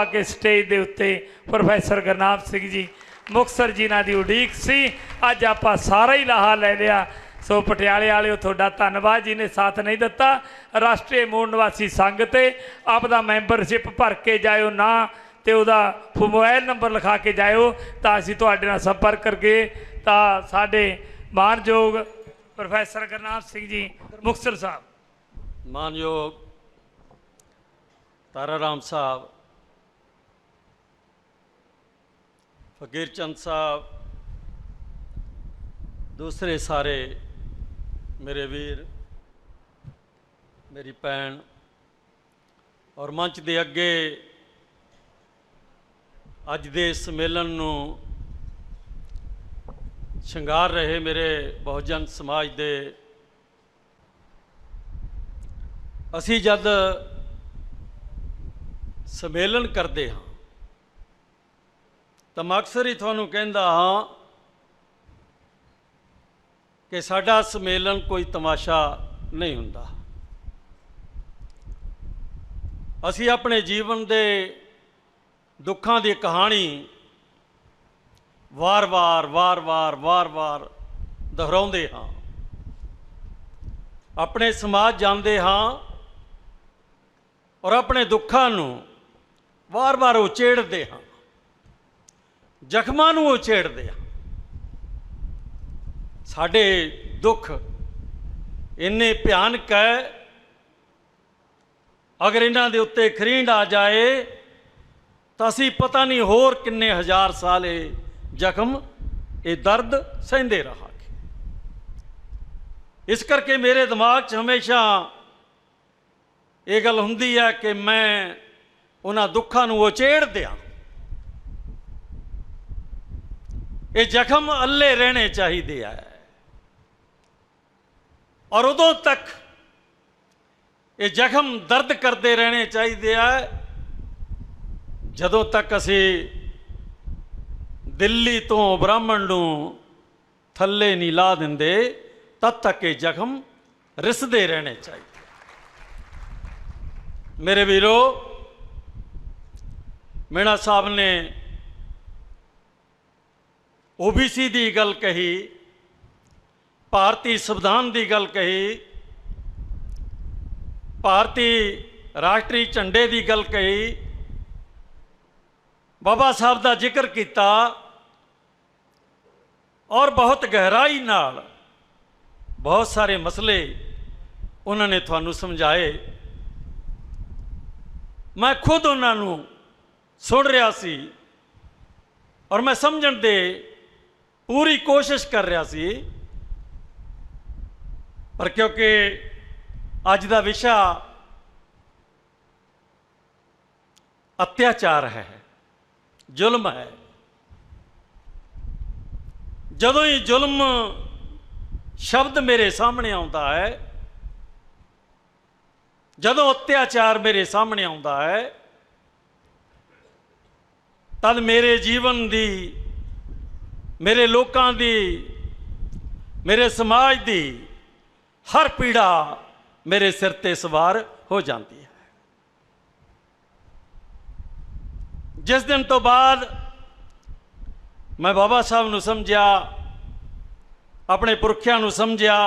आके स्टेज के उत्ते प्रोफैसर गुरनाम सिंह जी मुक्तसर जिन्हां दी उड़ीक सी। अज आपां सारा ही लाहा ले लिया। सो पटियाले वाले तुहाडा धन्नवाद जी ने साथ नहीं दिता। राष्ट्रीय मूल निवासी संघ ते आपदा मैंबरशिप भर के जाओ ना तो वह मोबाइल नंबर लिखा के जाओ तो असीं तुहाडे नाल संपर्क करके तो साडे मानयोग प्रोफैसर गुरनाम सिंह जी मुक्तसर साहब, मानयोग तारा राम साहब, फकीर चंद साहब, दूसरे सारे मेरे वीर, मेरी भैन और मंच के अगे अज दे सम्मेलन नूं शंगार रहे मेरे बहुजन समाज दे। असी जद सम्मेलन करते हाँ तो मैं अक्सर ही तुहानूं कहंदा हाँ कि साडा सम्मेलन कोई तमाशा नहीं हुंदा। असी अपने जीवन दे दुखों की कहानी वार वार दोहराउंदे हाँ, अपने समाज जांदे हाँ और अपने दुखों नूं वार वार उचेड़ते हाँ, जख्मां नूं उचेड़ते हाँ। साडे दुख इन्ने भयानक है, अगर इन्हां दे उत्ते खरींड आ जाए तो असी पता नहीं होर किन्ने हजार साल जख्म ये दर्द सहंदे रहांगे। इस करके मेरे दिमाग च हमेशा ये गल हुंदी है कि मैं उन्हां दुखां नूं उचेड़ दियां। ये जख्म अल्ले रहने चाहिए है और उदों तक ये जख्म दर्द करते रहने चाहिए है जदों तक असी दिल्ली तो ब्राह्मण नूं थल्ले नहीं ला देंदे, तद तक ये जख्म रिसदे रहने चाहिए। मेरे वीरो, मीणा साहब ने ओबीसी की गल कही, भारतीय संविधान की गल कही, भारतीय राष्ट्रीय झंडे की गल कही, बाबा साहब का जिक्र किया और बहुत गहराई नाल बहुत सारे मसले उन्होंने थानू समझाए। मैं खुद उन्होंने सुन रहा सी और मैं समझण दे पूरी कोशिश कर रहा सी, पर क्योंकि अज का विषय अत्याचार है, जुल्म है। जदों ही जुल्म शब्द मेरे सामने आता है, जदों अत्याचार मेरे सामने आता है, तद मेरे जीवन दी, मेरे लोकां दी, मेरे समाज दी हर पीड़ा मेरे सिर ते सवार हो जाती है। जिस दिन तो बाद मैं बाबा साहब नूं समझिया, अपने पुरखियां नूं समझिया,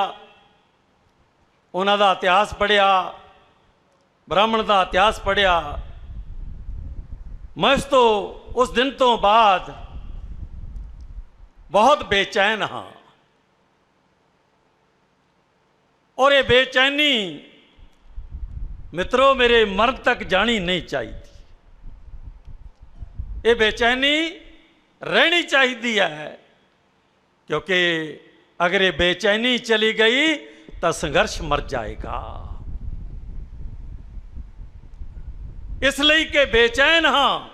उन्हां दा इतिहास पढ़िया, ब्राह्मण का इतिहास पढ़िया, मैं उस दिन तो बाद बहुत बेचैन हाँ। और ये बेचैनी मित्रों मेरे मरण तक जानी नहीं चाहिए। ये बेचैनी रहनी चाहिए है, क्योंकि अगर ये बेचैनी चली गई तो संघर्ष मर जाएगा। इसलिए कि बेचैन हाँ,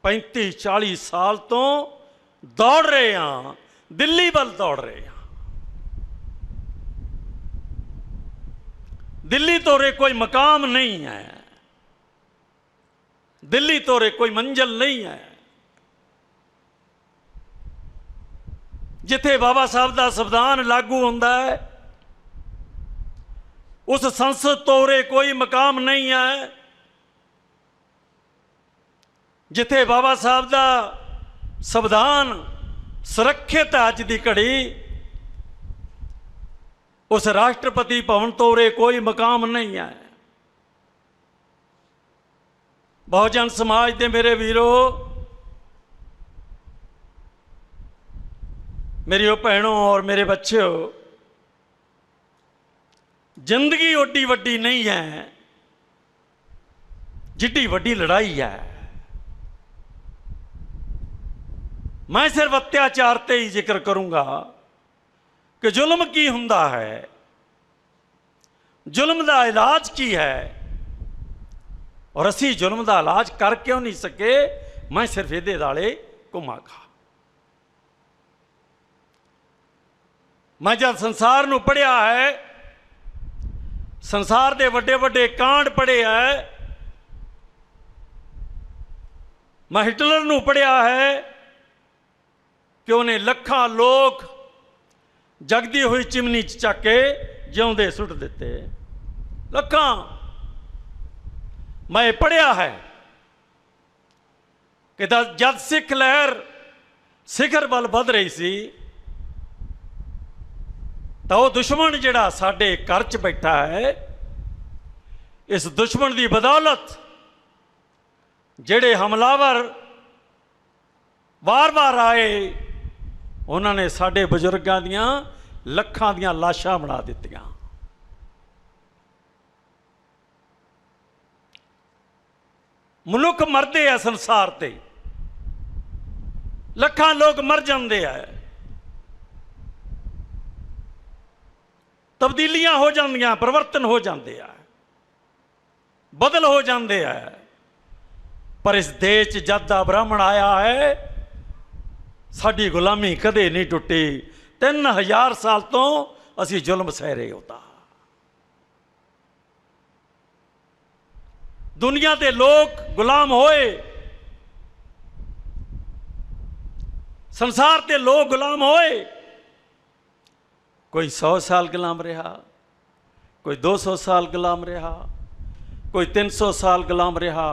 35-40 साल तो दौड़ रहे हैं, दिल्ली वाल दौड़ रहे हैं। दिल्ली तो रे कोई मकाम नहीं है, दिल्ली तो रे कोई मंजिल नहीं है। जिथे बाबा साहब का संविधान लागू होता है, उस संसद तो रे कोई मकाम नहीं है। ਜਿੱਥੇ ਬਾਬਾ ਸਾਹਿਬ ਦਾ ਸੰਵਿਧਾਨ ਸੁਰੱਖਿਅਤ ਹੈ ਅੱਜ ਦੀ ਘੜੀ, ਉਸ ਰਾਸ਼ਟਰਪਤੀ ਭਵਨ ਤੋਂ ਉਰੇ ਕੋਈ ਮਕਾਮ ਨਹੀਂ ਹੈ। ਬਹੁਜਨ ਸਮਾਜ ਦੇ ਮੇਰੇ ਵੀਰੋ, ਮੇਰੀਓ ਭੈਣੋਂ और मेरे बच्चों, जिंदगी ओडी वड्डी नहीं है जिड्डी वड्डी लड़ाई है। मैं सिर्फ अत्याचार ते ही जिक्र करूंगा कि जुल्म की हुंदा है, जुल्म का इलाज की है, और असी जुल्म का इलाज कर क्यों नहीं सके। मैं सिर्फ ये दाले घुमागा। मैं जब संसार नूं पढ़िया है, संसार के वड्डे वड्डे कांड पढ़े है, मैं हिटलर नूं पढ़िया है कि उन्हें लखां लोग जगदी हुई चिमनी च चक के जिउंदे सुट दिते, लखां। मैं पढ़िया है कि जब सिख लहर सिखर वल वध रही सी, तो वह दुश्मन जिहड़ा साडे घर च बैठा है, इस दुश्मन की बदौलत जिहड़े हमलावर बार बार आए, उन्होंने साडे बजुर्गों दियां लखां दियां लाशां बना दित्तियां। मनुख मरदे है संसार ते, लखां लोग मर जाते हैं, तब्दीलियां हो जांदियां, परिवर्तन हो जाते हैं, बदल हो जाते हैं। पर इस देश च जद दा ब्राह्मण आया है, साडी गुलामी कदे नहीं टुटी। 3000 साल तो असी जुल्म सह रहे होता। दुनिया के लोग गुलाम होए, संसार के लोग गुलाम होए। कोई 100 साल गुलाम रहा, कोई 200 साल गुलाम रहा, कोई 300 साल गुलाम रहा।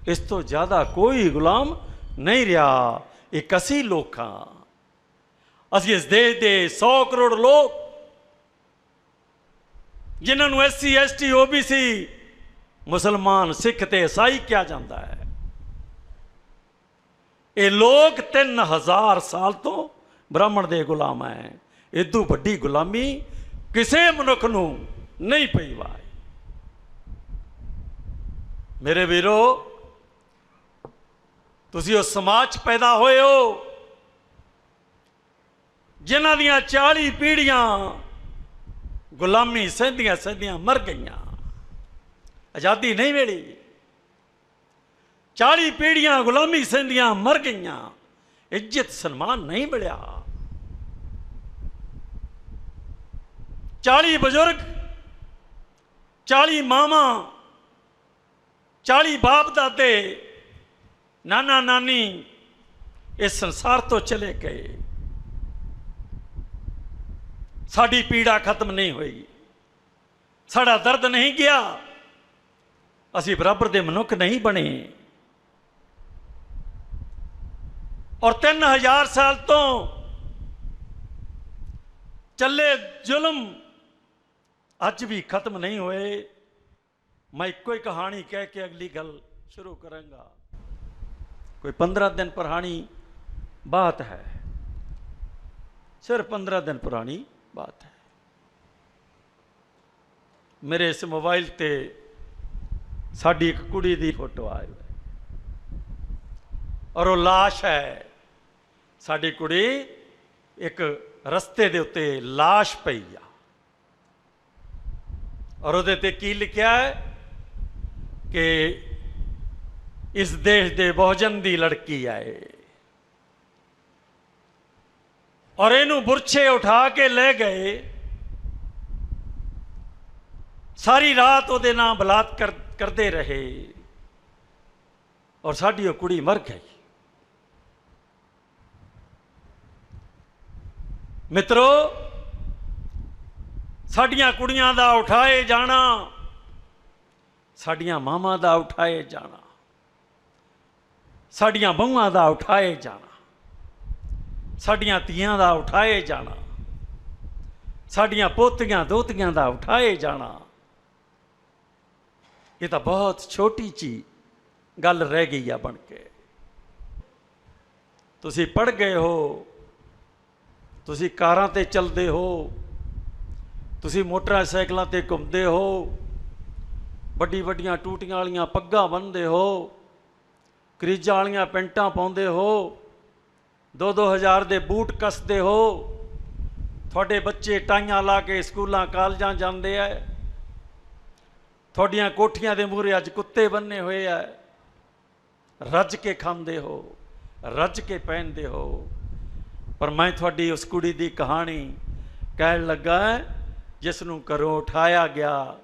इस तो ज़्यादा कोई गुलाम नहीं रहा। एक असी लोग हाँ, असी इस देश के 100 करोड़ लोग, जिन्होंने SC ST OBC मुसलमान सिख ते ईसाई किया जाता है, ये लोग 3000 साल तो ब्राह्मण दे गुलाम हैं। इदू वड्डी गुलामी किसी मनुख नूं नहीं पई वाई। मेरे वीरो, तुसी उस समाज पैदा होए हो जिन्हां दियां 40 पीढ़ियां गुलामी सहदियां सहदियां मर गईयां, आज़ादी नहीं मिली। 40 पीढ़ियां गुलामी सहदियां मर गईयां, इज्जत सन्मान नहीं मिलिया। 40 बुजुर्ग, 40 मामा, 40 बाप दादे, नाना नानी इस संसार तो चले गए। साड़ी पीड़ा खत्म नहीं हुई, साड़ा दर्द नहीं गया, असी बराबर दे मनुख नहीं बने। और 3000 साल तो चले जुल्म अज भी खत्म नहीं हुए। मैं एको ही कहानी कह के अगली गल शुरू करूँगा। कोई 15 दिन पुरानी बात है, सिर्फ 15 दिन पुरानी बात है। मेरे इस मोबाइल ते साड़ी एक कुड़ी दी फोटो आई है, और वो लाश है। साड़ी कुड़ी एक रस्ते दे उत्ते लाश पई आ, और उहदे ते की लिखिया है कि इस देश दे बहुजन दी लड़की आए, और इनू बुरछे उठा के ले गए। सारी रात उहदे नाल बलात्कार करते रहे, और साडी वो कुड़ी मर गई। मित्रों, साडियां कुड़ियां दा उठाए जाना, साडियां मामा दा उठाए जाना, ਸਾਡੀਆਂ ਬਹੂਆਂ ਦਾ ਉਠਾਏ ਜਾਣਾ, ਸਾਡੀਆਂ ਧੀਆਂ ਦਾ ਉਠਾਏ ਜਾਣਾ, ਸਾਡੀਆਂ ਪੋਤੀਆਂ ਦੋਤੀਆਂ ਦਾ ਉਠਾਏ ਜਾਣਾ। ਇਹ ਤਾਂ ਬਹੁਤ ਛੋਟੀ ਜਿਹੀ ਗੱਲ ਰਹਿ ਗਈ ਆ ਬਣ ਕੇ। ਤੁਸੀਂ ਪੜ੍ਹ ਗਏ ਹੋ, ਤੁਸੀਂ ਕਾਰਾਂ ਤੇ ਚੱਲਦੇ ਹੋ, ਤੁਸੀਂ ਮੋਟਰਸਾਈਕਲਾਂ ਤੇ ਘੁੰਮਦੇ ਹੋ, ਵੱਡੀ ਵੱਡੀਆਂ ਟੂਟੀਆਂ ਵਾਲੀਆਂ ਪੱਗਾਂ ਬੰਨ੍ਹਦੇ ਹੋ, ਕਰੀਜ਼ਾਂ ਵਾਲੀਆਂ ਪੈਂਟਾਂ ਪਾਉਂਦੇ ਹੋ, 2-2 ਹਜ਼ਾਰ ਦੇ ਬੂਟ ਕੱਸਦੇ ਹੋ, ਤੁਹਾਡੇ ਬੱਚੇ ਟਾਈਆਂ ਲਾ ਕੇ ਸਕੂਲਾਂ ਕਾਲਜਾਂ ਜਾਂਦੇ ਆ, ਤੁਹਾਡੀਆਂ ਕੋਠੀਆਂ ਦੇ ਮੂਹਰੇ ਅੱਜ ਕੁੱਤੇ ਬੰਨੇ ਹੋਏ ਆ, ਰੱਜ ਕੇ ਖਾਂਦੇ ਹੋ, ਰੱਜ ਕੇ ਪਹਿਨਦੇ ਹੋ। ਪਰ ਮੈਂ ਤੁਹਾਡੀ ਉਸ ਕੁੜੀ ਦੀ ਕਹਾਣੀ ਕਹਿਣ ਲੱਗਾ ਜਿਸ ਨੂੰ ਘਰੋਂ ਉਠਾਇਆ ਗਿਆ,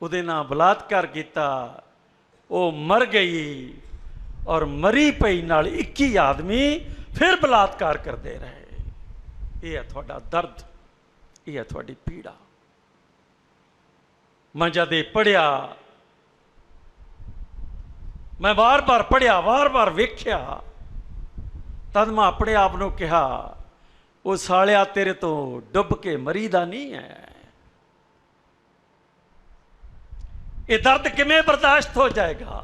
ਉਹਦੇ ਨਾਲ ਬਲਾਤਕਾਰ ਕੀਤਾ, ਉਹ ਮਰ ਗਈ ਔਰ ਮਰੀ ਪਈ ਨਾਲ 21 ਆਦਮੀ ਫਿਰ ਬਲਾਤਕਾਰ ਕਰਦੇ ਰਹੇ। ਇਹ ਹੈ ਤੁਹਾਡਾ ਦਰਦ, ਇਹ ਹੈ ਤੁਹਾਡੀ ਪੀੜਾ। ਮੈਂ ਜਦ ਇਹ ਪੜ੍ਹਿਆ, ਮੈਂ ਵਾਰ-ਵਾਰ ਪੜ੍ਹਿਆ, ਵਾਰ-ਵਾਰ ਵੇਖਿਆ, ਤਦ ਮੈਂ ਆਪਣੇ ਆਪ ਨੂੰ ਕਿਹਾ, ਉਹ ਸਾਲਿਆ ਤੇਰੇ ਤੋਂ ਡੁੱਬ ਕੇ ਮਰੀਦਾ ਨਹੀਂ ਹੈ। ਇਹ ਦਰਦ ਕਿਵੇਂ ਬਰਦਾਸ਼ਤ ਹੋ ਜਾਏਗਾ?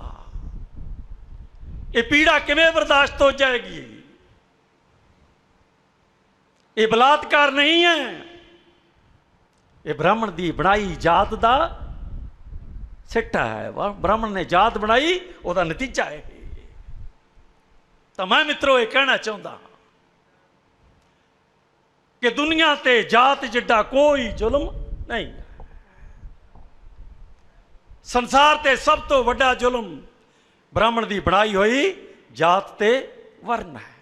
ਇਹ ਪੀੜਾ ਕਿਵੇਂ ਬਰਦਾਸ਼ਤ ਹੋ ਜਾਏਗੀ? ਇਹ ਬਲਾਤਕਾਰ ਨਹੀਂ ਹੈ, ਇਹ ਬ੍ਰਾਹਮਣ ਦੀ ਬਣਾਈ ਜਾਤ ਦਾ ਸਿੱਟਾ ਹੈ। ਬ੍ਰਾਹਮਣ ਨੇ ਜਾਤ ਬਣਾਈ, ਉਹਦਾ ਨਤੀਜਾ ਹੈ। ਤਾਂ ਮੈਂ ਮਿੱਤਰੋ ਇਹ ਕਹਿਣਾ ਚਾਹੁੰਦਾ ਕਿ ਦੁਨੀਆ ਤੇ ਜਾਤ ਜਿੱਡਾ ਕੋਈ ਜ਼ੁਲਮ ਨਹੀਂ। ਸੰਸਾਰ ਤੇ ਸਭ ਤੋਂ ਵੱਡਾ ਜ਼ੁਲਮ ਬ੍ਰਾਹਮਣ ਦੀ ਬਣਾਈ ਹੋਈ ਜਾਤ ਤੇ ਵਰਨ ਹੈ।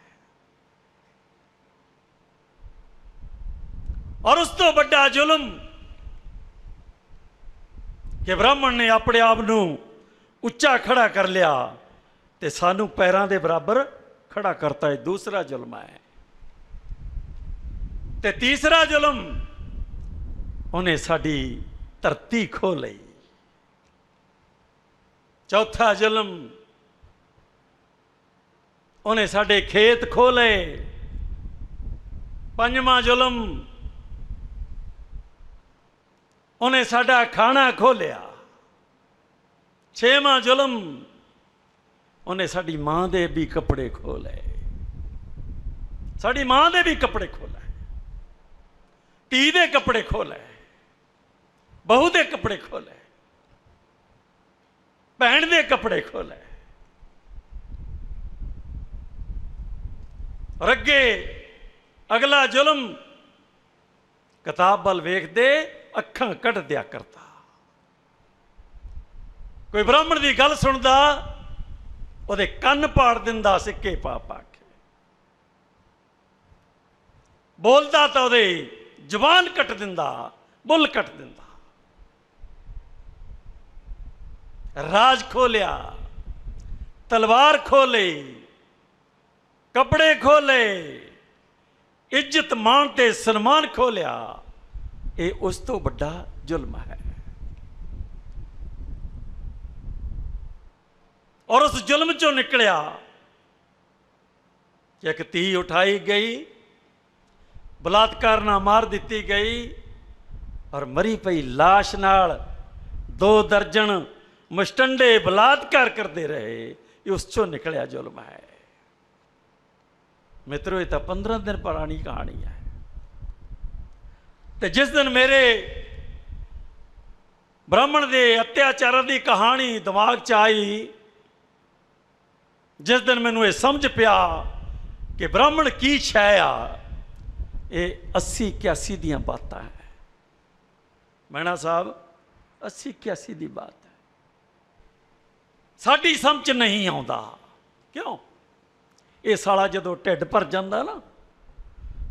ਔਰ ਉਸ ਤੋਂ ਵੱਡਾ ਜ਼ੁਲਮ ਕਿ ਬ੍ਰਾਹਮਣ ਨੇ ਆਪਣੇ ਆਪ ਨੂੰ ਉੱਚਾ ਖੜਾ ਕਰ ਲਿਆ ਤੇ ਸਾਨੂੰ ਪੈਰਾਂ ਦੇ ਬਰਾਬਰ ਖੜਾ ਕਰਤਾ। ਇਹ ਦੂਸਰਾ ਜ਼ੁਲਮ ਹੈ। ਤੇ ਤੀਸਰਾ ਜ਼ੁਲਮ, ਉਹਨੇ ਸਾਡੀ ਧਰਤੀ ਖੋਹ ਲਈ। ਚੌਥਾ ਜ਼ੁਲਮ, ਉਹਨੇ ਸਾਡੇ ਖੇਤ ਖੋਹ ਲਏ। ਪੰਜਵਾਂ ਜ਼ੁਲਮ, ਉਹਨੇ ਸਾਡਾ ਖਾਣਾ ਖੋਹ ਲਿਆ। ਛੇਵਾਂ ਜ਼ੁਲਮ, ਉਹਨੇ ਸਾਡੀ ਮਾਂ ਦੇ ਵੀ ਕੱਪੜੇ ਖੋਹ ਲਏ। ਸਾਡੀ ਮਾਂ ਦੇ ਵੀ ਕੱਪੜੇ ਖੋਹ ਲਏ, ਧੀ ਦੇ ਕੱਪੜੇ ਖੋਹ ਲਏ, ਬਹੂ ਦੇ ਕੱਪੜੇ ਖੋਹ ਲਏ, ਭੈਣ ਦੇ ਕੱਪੜੇ ਖੋਹ ਲਏ। ਔਰ ਅੱਗੇ ਅਗਲਾ ਜ਼ੁਲਮ, ਕਿਤਾਬ ਵੱਲ ਵੇਖਦੇ ਅੱਖਾਂ ਕੱਢ ਦਿਆ ਕਰਤਾ। ਕੋਈ ਬ੍ਰਾਹਮਣ ਦੀ ਗੱਲ ਸੁਣਦਾ, ਉਹਦੇ ਕੰਨ ਪਾੜ ਦਿੰਦਾ ਸਿੱਕੇ ਪਾ ਪਾ ਕੇ। ਬੋਲਦਾ ਤਾਂ ਉਹਦੇ ਜ਼ੁਬਾਨ ਕੱਟ ਦਿੰਦਾ, ਬੁੱਲ ਕੱਟ ਦਿੰਦਾ। ਰਾਜ ਖੋਲਿਆ, ਤਲਵਾਰ ਖੋਲੀ, ਕੱਪੜੇ ਖੋਲੇ, ਇੱਜ਼ਤ ਮਾਣ ਤੇ ਸਨਮਾਨ ਖੋਲਿਆ। ਇਹ ਉਸ ਤੋਂ ਵੱਡਾ ਜ਼ੁਲਮ ਹੈ। ਔਰ ਉਸ ਜ਼ੁਲਮ ਚੋਂ ਨਿਕਲਿਆ ਕਿ ਇੱਕ ਧੀ ਉਠਾਈ ਗਈ, ਬਲਾਤਕਾਰ ਨਾਲ ਮਾਰ ਦਿੱਤੀ ਗਈ, ਔਰ ਮਰੀ ਪਈ ਲਾਸ਼ ਨਾਲ 2 ਦਰਜਨ ਮੁਸ਼ਟੰਡੇ ਬਲਾਤਕਾਰ ਕਰਦੇ ਰਹੇ। ਇਹ ਉਸ ਚੋਂ ਨਿਕਲਿਆ ਜ਼ੁਲਮ ਹੈ। ਮਿੱਤਰੋ, ਇਹ ਤਾਂ 15 ਦਿਨ ਪੁਰਾਣੀ ਕਹਾਣੀ ਹੈ। ਤੇ ਜਿਸ ਦਿਨ ਮੇਰੇ ਬ੍ਰਾਹਮਣ ਦੇ ਅਤਿਆਚਾਰਾਂ ਦੀ ਕਹਾਣੀ ਦਿਮਾਗ 'ਚ ਆਈ, ਜਿਸ ਦਿਨ ਮੈਨੂੰ ਇਹ ਸਮਝ ਪਿਆ ਕਿ ਬ੍ਰਾਹਮਣ ਕੀ ਸ਼ੈ ਆ, ਇਹ 80-81 ਦੀਆਂ ਬਾਤਾਂ ਹੈ। ਮਹਿਣਾ ਸਾਹਿਬ, 80-81 ਦੀ ਬਾਤ ਹੈ। ਸਾਡੀ ਸਮਝ ਨਹੀਂ ਆਉਂਦਾ। ਕਿਉਂ? ਇਹ ਸਾਲਾ ਜਦੋਂ ਢਿੱਡ ਭਰ ਜਾਂਦਾ ਨਾ,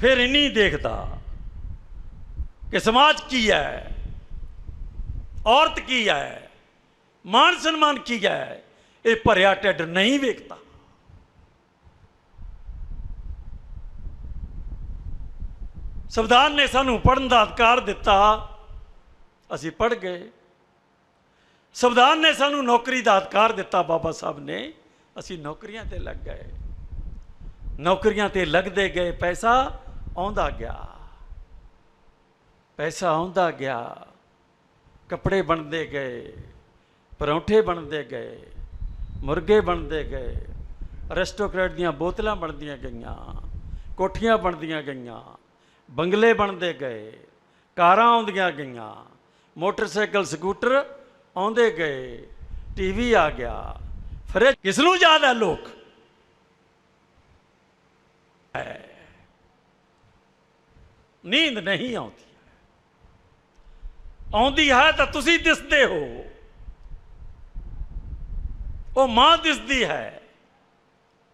ਫਿਰ ਇਹ ਨਹੀਂ ਦੇਖਦਾ ਕਿ ਸਮਾਜ ਕੀ ਹੈ, ਔਰਤ ਕੀ ਹੈ, ਮਾਨ ਸਨਮਾਨ ਕੀ ਹੈ। ਇਹ ਭਰਿਆ ਢਿੱਡ ਨਹੀਂ ਵੇਖਦਾ। ਸੰਵਿਧਾਨ ਨੇ ਸਾਨੂੰ ਪੜ੍ਹਨ ਦਾ ਅਧਿਕਾਰ ਦਿੱਤਾ, ਅਸੀਂ ਪੜ੍ਹ ਗਏ। ਸੰਵਿਧਾਨ ਨੇ ਸਾਨੂੰ ਨੌਕਰੀ ਦਾ ਅਧਿਕਾਰ ਦਿੱਤਾ, ਬਾਬਾ ਸਾਹਿਬ ਨੇ, ਅਸੀਂ ਨੌਕਰੀਆਂ ਤੇ ਲੱਗ ਗਏ, ਨੌਕਰੀਆਂ ਤੇ ਲੱਗਦੇ ਗਏ, ਪੈਸਾ ਆਉਂਦਾ ਗਿਆ, ਪੈਸਾ ਆਉਂਦਾ ਗਿਆ, ਕੱਪੜੇ ਬਣਦੇ ਗਏ, ਪਰੌਂਠੇ ਬਣਦੇ ਗਏ, ਮੁਰਗੇ ਬਣਦੇ ਗਏ, ਅਰਿਸਟੋਕਰੇਟ ਦੀਆਂ ਬੋਤਲਾਂ ਬਣਦੀਆਂ ਗਈਆਂ, ਕੋਠੀਆਂ ਬਣਦੀਆਂ ਗਈਆਂ, ਬੰਗਲੇ ਬਣਦੇ ਗਏ, ਕਾਰਾਂ ਆਉਂਦੀਆਂ ਗਈਆਂ, ਮੋਟਰਸਾਈਕਲ ਸਕੂਟਰ ਆਉਂਦੇ ਗਏ, ਟੀਵੀ ਆ ਗਿਆ, ਫਿਰ ਕਿਸ ਨੂੰ ਯਾਦ ਹੈ ਲੋਕ? ਨੀਂਦ ਨਹੀਂ ਆਉਂਦੀ, ਆਉਂਦੀ ਹੈ ਤਾਂ ਤੁਸੀਂ ਦਿਸਦੇ ਹੋ, ਉਹ ਮਾਂ ਦਿਸਦੀ ਹੈ,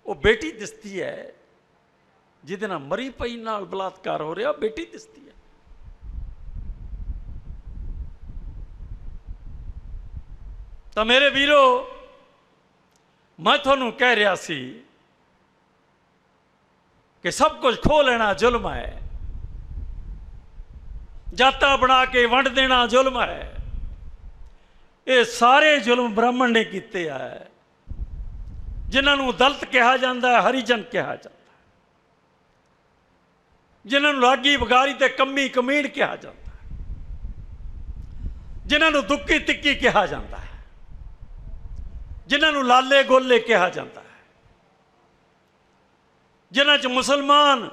ਉਹ ਬੇਟੀ ਦਿਸਦੀ ਹੈ, ਜਿਹਦੇ ਨਾਲ ਮਰੀ ਪਈ ਨਾਲ ਬਲਾਤਕਾਰ ਹੋ ਰਿਹਾ, ਬੇਟੀ ਦਿਸਦੀ ਹੈ। ਤਾਂ ਮੇਰੇ ਵੀਰੋ, ਮੈਂ ਤੁਹਾਨੂੰ ਕਹਿ ਰਿਹਾ ਸੀ ਕਿ ਸਭ ਕੁਝ ਖੋਹ ਲੈਣਾ ਜ਼ੁਲਮ ਹੈ, ਜਾਤਾਂ ਬਣਾ ਕੇ ਵੰਡ ਦੇਣਾ ਜ਼ੁਲਮ ਹੈ। ਇਹ ਸਾਰੇ ਜ਼ੁਲਮ ਬ੍ਰਾਹਮਣ ਨੇ ਕੀਤੇ ਆ, ਜਿਨ੍ਹਾਂ ਨੂੰ ਦਲਿਤ ਕਿਹਾ ਜਾਂਦਾ ਹੈ, ਹਰੀਜਨ ਕਿਹਾ ਜਾਂਦਾ, ਜਿਨ੍ਹਾਂ ਨੂੰ ਲਾਗੀ ਬਗਾਰੀ ਤੇ ਕੰਮੀ ਕਮੀਣ ਕਿਹਾ ਜਾਂਦਾ, ਜਿਨ੍ਹਾਂ ਨੂੰ ਦੁੱਕੀ ਤਿੱਕੀ ਕਿਹਾ ਜਾਂਦਾ ਹੈ, ਜਿਨ੍ਹਾਂ ਨੂੰ ਲਾਲੇ ਗੋਲੇ ਕਿਹਾ ਜਾਂਦਾ ਹੈ, ਜਿਨ੍ਹਾਂ 'ਚ ਮੁਸਲਮਾਨ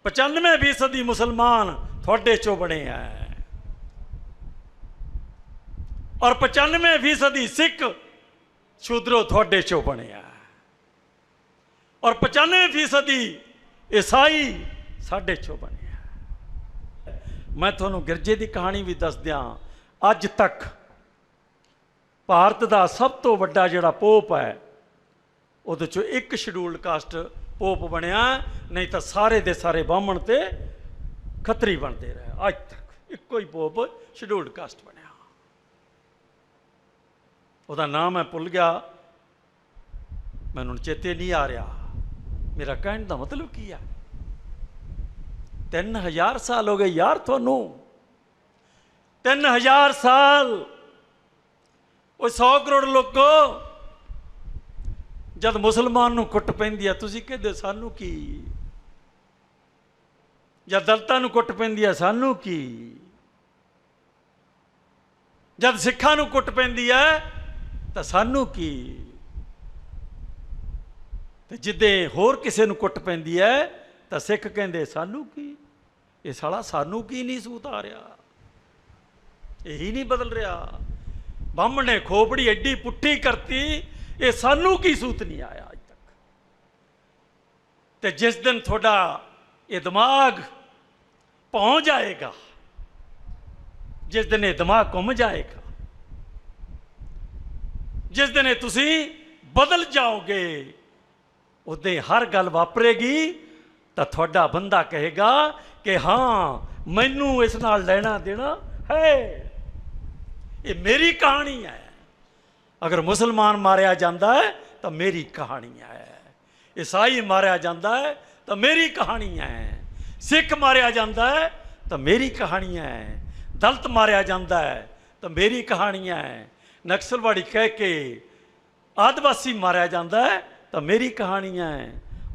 95% ਮੁਸਲਮਾਨ ਤੁਹਾਡੇ ਚੋਂ ਬਣੇ ਆ, ਔਰ 95% ਸਿੱਖ ਸ਼ੂਦਰੋ ਤੁਹਾਡੇ ਚੋਂ ਬਣਿਆ, ਔਰ 95% ਈਸਾਈ ਸਾਡੇ ਚੋਂ ਬਣਿਆ। ਮੈਂ ਤੁਹਾਨੂੰ ਗਿਰਜੇ ਦੀ ਕਹਾਣੀ ਵੀ ਦੱਸ ਦਿਆਂ। ਅੱਜ ਤੱਕ ਭਾਰਤ ਦਾ ਸਭ ਤੋਂ ਵੱਡਾ ਜਿਹੜਾ ਪੋਪ ਹੈ, ਉਹਦੇ ਚੋਂ ਇੱਕ ਸ਼ਡਿਊਲਡ ਕਾਸਟ ਪੋਪ ਬਣਿਆ, ਨਹੀਂ ਤਾਂ ਸਾਰੇ ਦੇ ਸਾਰੇ ਬਾਹਮਣ ਤੇ ਖੱਤਰੀ ਬਣਦੇ ਰਹੇ। ਅੱਜ ਤੱਕ ਇੱਕੋ ਹੀ ਪੋਪ ਸ਼ਡਿਊਲਡ ਕਾਸਟ ਬਣਿਆ, ਉਹਦਾ ਨਾਮ ਮੈਂ ਭੁੱਲ ਗਿਆ, ਮੈਨੂੰ ਚੇਤੇ ਨਹੀਂ ਆ ਰਿਹਾ। ਮੇਰਾ ਕਹਿਣ ਦਾ ਮਤਲਬ ਕੀ ਹੈ? 3000 ਸਾਲ ਹੋ ਗਏ ਯਾਰ ਤੁਹਾਨੂੰ, 3000 ਸਾਲ। ਉਹ 100 ਕਰੋੜ ਲੋਕੋ, ਜਦ ਮੁਸਲਮਾਨ ਨੂੰ ਕੁੱਟ ਪੈਂਦੀ ਹੈ ਤੁਸੀਂ ਕਹਿੰਦੇ ਸਾਨੂੰ ਕੀ, ਜਦ ਦਲਿਤਾਂ ਨੂੰ ਕੁੱਟ ਪੈਂਦੀ ਹੈ ਸਾਨੂੰ ਕੀ, ਜਦ ਸਿੱਖਾਂ ਨੂੰ ਕੁੱਟ ਪੈਂਦੀ ਹੈ ਤਾਂ ਸਾਨੂੰ ਕੀ, ਤੇ ਜਿੱਦੇ ਹੋਰ ਕਿਸੇ ਨੂੰ ਕੁੱਟ ਪੈਂਦੀ ਹੈ ਤਾਂ ਸਿੱਖ ਕਹਿੰਦੇ ਸਾਨੂੰ ਕੀ। ਇਹ ਸਾਲਾ ਸਾਨੂੰ ਕੀ ਨਹੀਂ ਸੂਤ ਆ ਰਿਹਾ, ਇਹੀ ਨਹੀਂ ਬਦਲ ਰਿਹਾ। ਬਾਹਮਣ ਨੇ ਖੋਪੜੀ ਐਡੀ ਪੁੱਠੀ ਕਰਤੀ, ਇਹ ਸਾਨੂੰ ਕੀ ਸੂਤ ਨਹੀਂ ਆਇਆ ਅੱਜ ਤੱਕ। ਤੇ ਜਿਸ ਦਿਨ ਤੁਹਾਡਾ ਇਹ ਦਿਮਾਗ ਭੌਂ ਜਾਏਗਾ, ਜਿਸ ਦਿਨ ਇਹ ਦਿਮਾਗ ਘੁੰਮ ਜਾਏਗਾ, ਜਿਸ ਦਿਨ ਇਹ ਤੁਸੀਂ ਬਦਲ ਜਾਓਗੇ, ਉਦੋਂ ਹਰ ਗੱਲ ਵਾਪਰੇਗੀ ਤਾਂ ਤੁਹਾਡਾ ਬੰਦਾ ਕਹੇਗਾ ਕਿ ਹਾਂ ਮੈਨੂੰ ਇਸ ਨਾਲ ਲੈਣਾ ਦੇਣਾ ਹੈ, ਇਹ ਮੇਰੀ ਕਹਾਣੀ ਹੈ। ਅਗਰ ਮੁਸਲਮਾਨ ਮਾਰਿਆ ਜਾਂਦਾ ਹੈ ਤਾਂ ਮੇਰੀ ਕਹਾਣੀ ਹੈ, ਈਸਾਈ ਮਾਰਿਆ ਜਾਂਦਾ ਹੈ ਤਾਂ ਮੇਰੀ ਕਹਾਣੀ ਹੈ, ਸਿੱਖ ਮਾਰਿਆ ਜਾਂਦਾ ਹੈ ਤਾਂ ਮੇਰੀ ਕਹਾਣੀ ਹੈ, ਦਲਿਤ ਮਾਰਿਆ ਜਾਂਦਾ ਹੈ ਤਾਂ ਮੇਰੀ ਕਹਾਣੀ ਹੈ, ਨਕਸਲਵਾੜੀ ਕਹਿ ਕੇ ਆਦਿਵਾਸੀ ਮਾਰਿਆ ਜਾਂਦਾ ਹੈ ਤਾਂ ਮੇਰੀ ਕਹਾਣੀ ਹੈ,